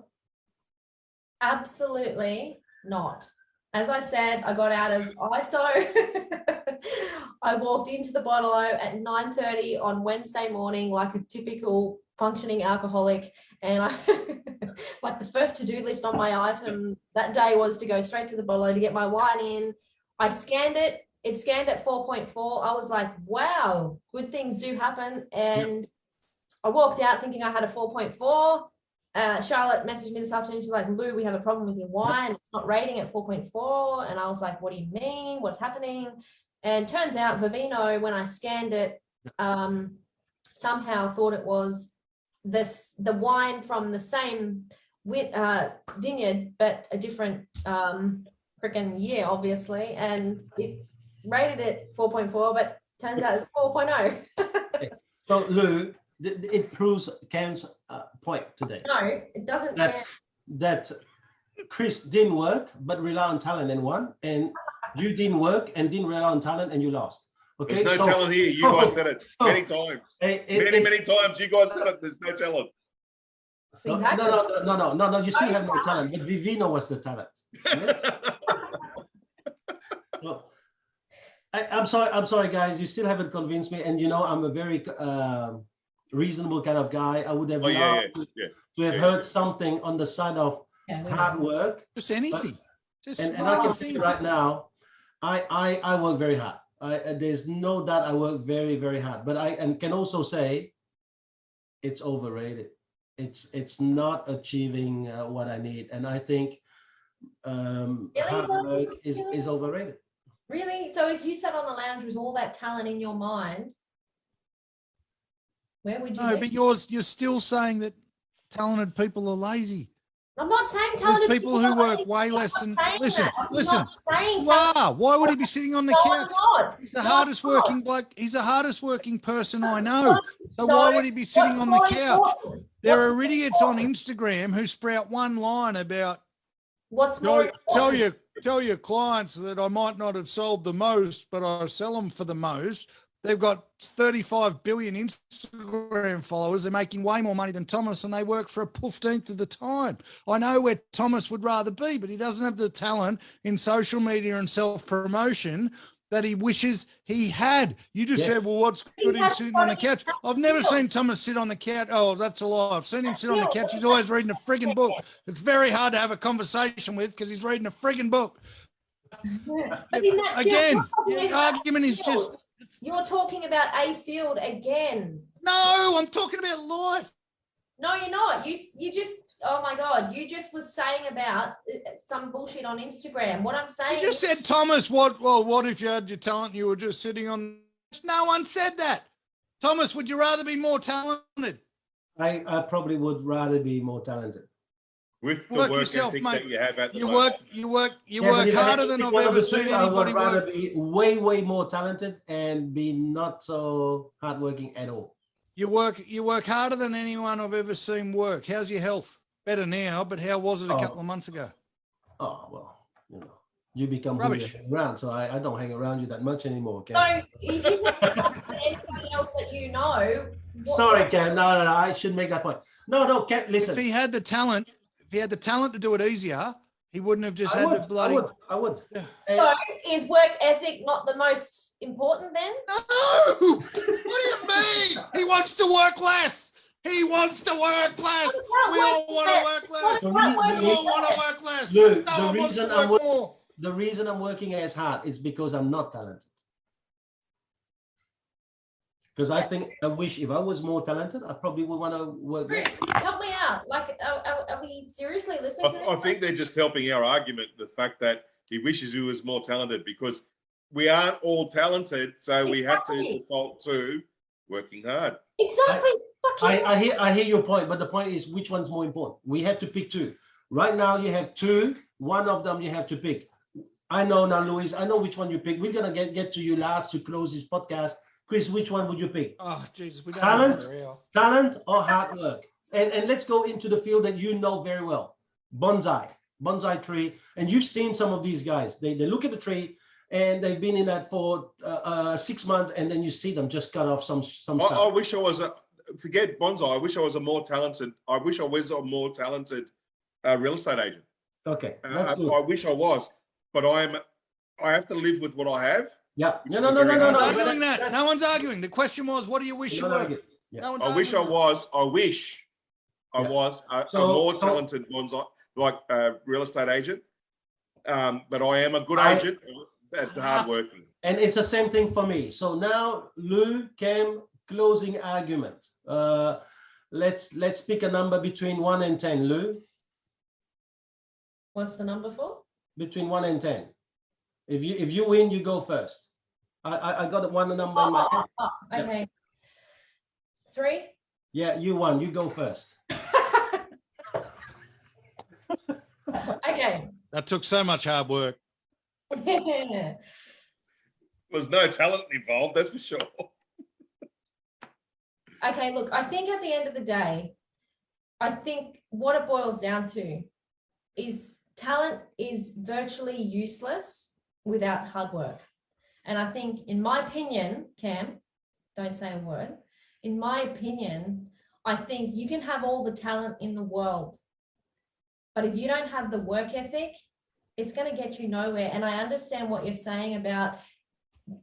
Absolutely not. As I said, I got out of ISO. I walked into the bottle at 9:30 on Wednesday morning, like a typical functioning alcoholic. And I, like the first to-do list on my item that day was to go straight to the bottle to get my wine in. I scanned it. It scanned at 4.4. I was like, wow, good things do happen. And I walked out thinking I had a 4.4. Charlotte messaged me this afternoon. She's like, Lou, we have a problem with your wine. It's not rating at 4.4. And I was like, what do you mean? What's happening? And turns out Vivino, when I scanned it, somehow thought it was the wine from the same vineyard, but a different freaking year, obviously. And it rated it 4.4, but turns out it's 4.0. So, Lou, it proves Cam's point today. No, it doesn't. That Chris didn't work, but rely on talent and won, and you didn't work and didn't rely on talent and you lost. Okay, there's no talent here. You guys said it many times. Many times. You guys said it. There's no talent. Exactly. No. You still have no talent, but Vivino was the talent. So, I'm sorry, guys. You still haven't convinced me, and you know I'm a very reasonable kind of guy. I would have loved to have heard something on the side of hard work. Just anything. And I can think right now, I work very hard. There's no doubt I work very, very hard. But I can also say it's overrated. It's not achieving what I need. And I think hard work is overrated. Really? So if you sat on the lounge with all that talent in your mind, where would you be? No, but you're still saying that talented people are lazy. I'm not saying talented There's people who work way less than listen. Wow, why would he be sitting on the couch? He's the hardest working bloke. He's the hardest working person I know. So why would he be sitting on the couch? There are idiots on Instagram who sprout one line about tell your clients that I might not have sold the most, but I sell them for the most. They've got 35 billion Instagram followers. They're making way more money than Thomas, and they work for a 15th of the time. I know where Thomas would rather be, but he doesn't have the talent in social media and self-promotion that he wishes he had. You just said, well, what's good in sitting on the couch? I've never seen Thomas sit on the couch. Oh, that's a lie. I've seen him sit on the couch. He's always reading a frigging book. It's very hard to have a conversation with because he's reading a frigging book. Again, the argument is just... You're talking about a field again. No, I'm talking about life. No, you're not. You just, oh my God, you just was saying about some bullshit on Instagram. What I'm saying. You just said, Thomas, what if you had your talent and you were just sitting on? No one said that. Thomas, would you rather be more talented? I probably would rather be more talented. With the work ethic that you have at the moment. You work harder than I've ever seen anybody I would rather work. be way more talented and be not so hardworking at all. You work harder than anyone I've ever seen work. How's your health? Better now, but how was it a couple of months ago? Oh, well, you become rubbish around, so I don't hang around you that much anymore, Ken. So if you anybody else that you know. Sorry, Ken. No, I shouldn't make that point. No, Ken, listen. If he had the talent to do it easier, he wouldn't have just had the bloody... I would. So is work ethic not the most important then? No! What do you mean? He wants to work less. He wants to work less. We all want to work less. We all want to work less. Look, the reason I'm working as hard is because I'm not talented. Because I wish if I was more talented, I probably would want to work. Chris, help me out. Like, are we seriously listening to this? I think they're just helping our argument, the fact that he wishes he was more talented, because we aren't all talented, so we have to default to working hard. Exactly. I hear your point, but the point is, which one's more important? We have to pick two. Right now, you have two. One of them you have to pick. I know now, Louise. I know which one you pick. We're gonna get to you last to close this podcast. Chris, which one would you pick? Oh, Jesus, we don't Talent? have another hour. Talent or hard work? And let's go into the field that you know very well. Bonsai tree. And you've seen some of these guys. They look at the tree and they've been in that for 6 months, and then you see them just cut off some stuff. I wish I was forget bonsai. I wish I was a more talented real estate agent. Okay, that's good. I wish I was, but I have to live with what I have. Yeah. which No, is no, very no, no, hard. no. Arguing that. No one's arguing. The question was, what do you wish you were? Yeah. No one's I wish I arguing. was. I wish I Yeah. was a So- more so- talented bonsai, like real estate agent. But I am a good I- agent that's hardworking. And it's the same thing for me. So now, Lou, Cam, closing argument. Let's pick a number between 1 and 10. Lou, What's the number for? between 1 and 10. If you win, you go first. I got one number in my head. Yeah. Okay. 3. Yeah, you won. You go first. Okay. That took so much hard work. There's no talent involved, that's for sure. Okay, look, I think at the end of the day, I think what it boils down to is talent is virtually useless without hard work. And I think, in my opinion, Cam, don't say a word. In my opinion, I think you can have all the talent in the world, but if you don't have the work ethic, it's going to get you nowhere. And I understand what you're saying about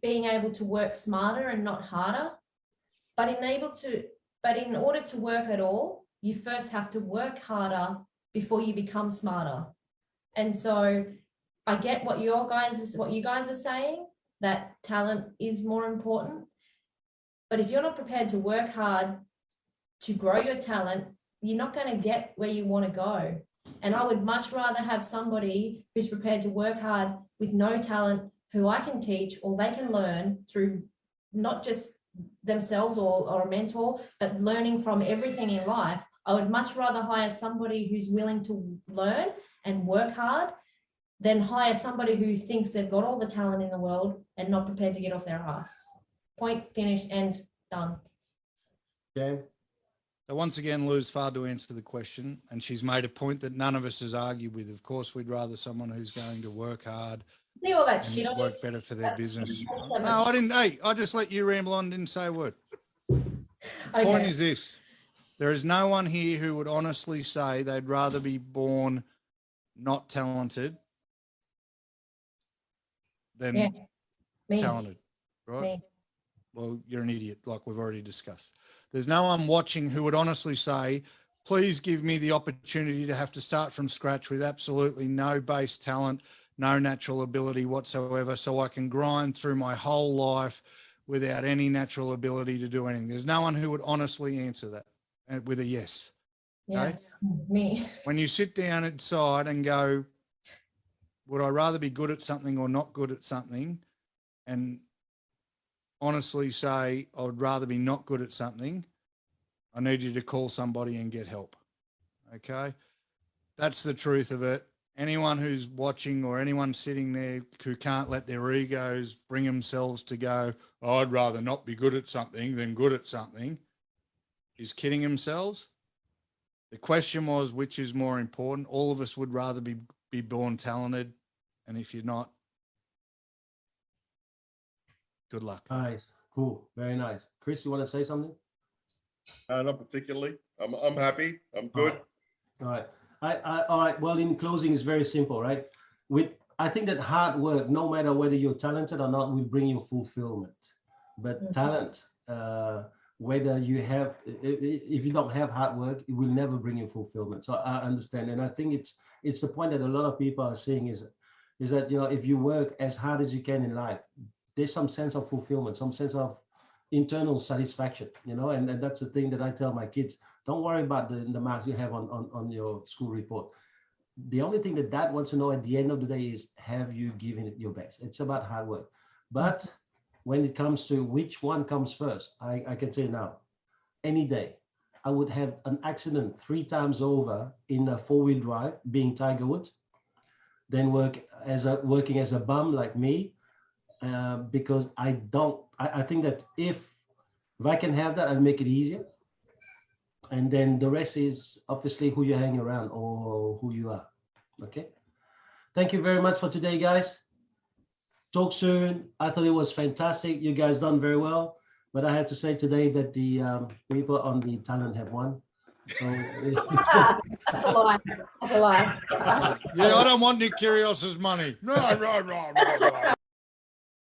being able to work smarter and not harder, but in order to work at all, you first have to work harder before you become smarter. And so I get what you guys are saying, that talent is more important. But if you're not prepared to work hard to grow your talent, you're not going to get where you want to go. And I would much rather have somebody who's prepared to work hard with no talent, who I can teach or they can learn through not just themselves or a mentor, but learning from everything in life. I would much rather hire somebody who's willing to learn and work hard than hire somebody who thinks they've got all the talent in the world and not prepared to get off their ass. Point, finish, end, done. Okay. So once again, Lou's failed to answer the question, and she's made a point that none of us has argued with. Of course, we'd rather someone who's going to work hard See all that and shit on work you. better for their business. Okay. No, I didn't. Hey, I just let you ramble on, didn't say a word. The point is this: there is no one here who would honestly say they'd rather be born not talented than Yeah. Me. talented, right? Me. Well, you're an idiot, like we've already discussed. There's no one watching who would honestly say, please give me the opportunity to have to start from scratch with absolutely no base talent, no natural ability whatsoever, so I can grind through my whole life without any natural ability to do anything. There's no one who would honestly answer that with a yes. Yeah. Okay? Me. When you sit down inside and go, would I rather be good at something or not good at something? And honestly say, I would rather be not good at something, I need you to call somebody and get help. Okay? That's the truth of it. Anyone who's watching or anyone sitting there who can't let their egos bring themselves to go, oh, I'd rather not be good at something than good at something, is kidding themselves. The question was, which is more important? All of us would rather be born talented. And if you're not, good luck. Nice. Cool. Very nice. Chris, you want to say something? Not particularly. I'm happy. I'm good. All right. All right. Well, in closing, it's very simple, right? I think that hard work, no matter whether you're talented or not, will bring you fulfillment. But talent, whether you have, if you don't have hard work, it will never bring you fulfillment. So I understand, and I think it's the point that a lot of people are saying is that, you know, if you work as hard as you can in life, there's some sense of fulfillment, some sense of internal satisfaction, you know, and that's the thing that I tell my kids. Don't worry about the marks you have on your school report. The only thing that dad wants to know at the end of the day is, have you given it your best? It's about hard work. But when it comes to which one comes first, I can say now, any day, I would have an accident 3 times over in a 4-wheel drive, being Tiger Woods, then working as a bum like me, because I think that if I can have that, I'll make it easier. And then the rest is obviously who you hang around or who you are. Okay. Thank you very much for today, guys. Talk soon. I thought it was fantastic. You guys done very well. But I have to say today that the people on the talent have won. So, That's a lie. That's a lie. Yeah, I don't want Nick Kyrgios's money. No.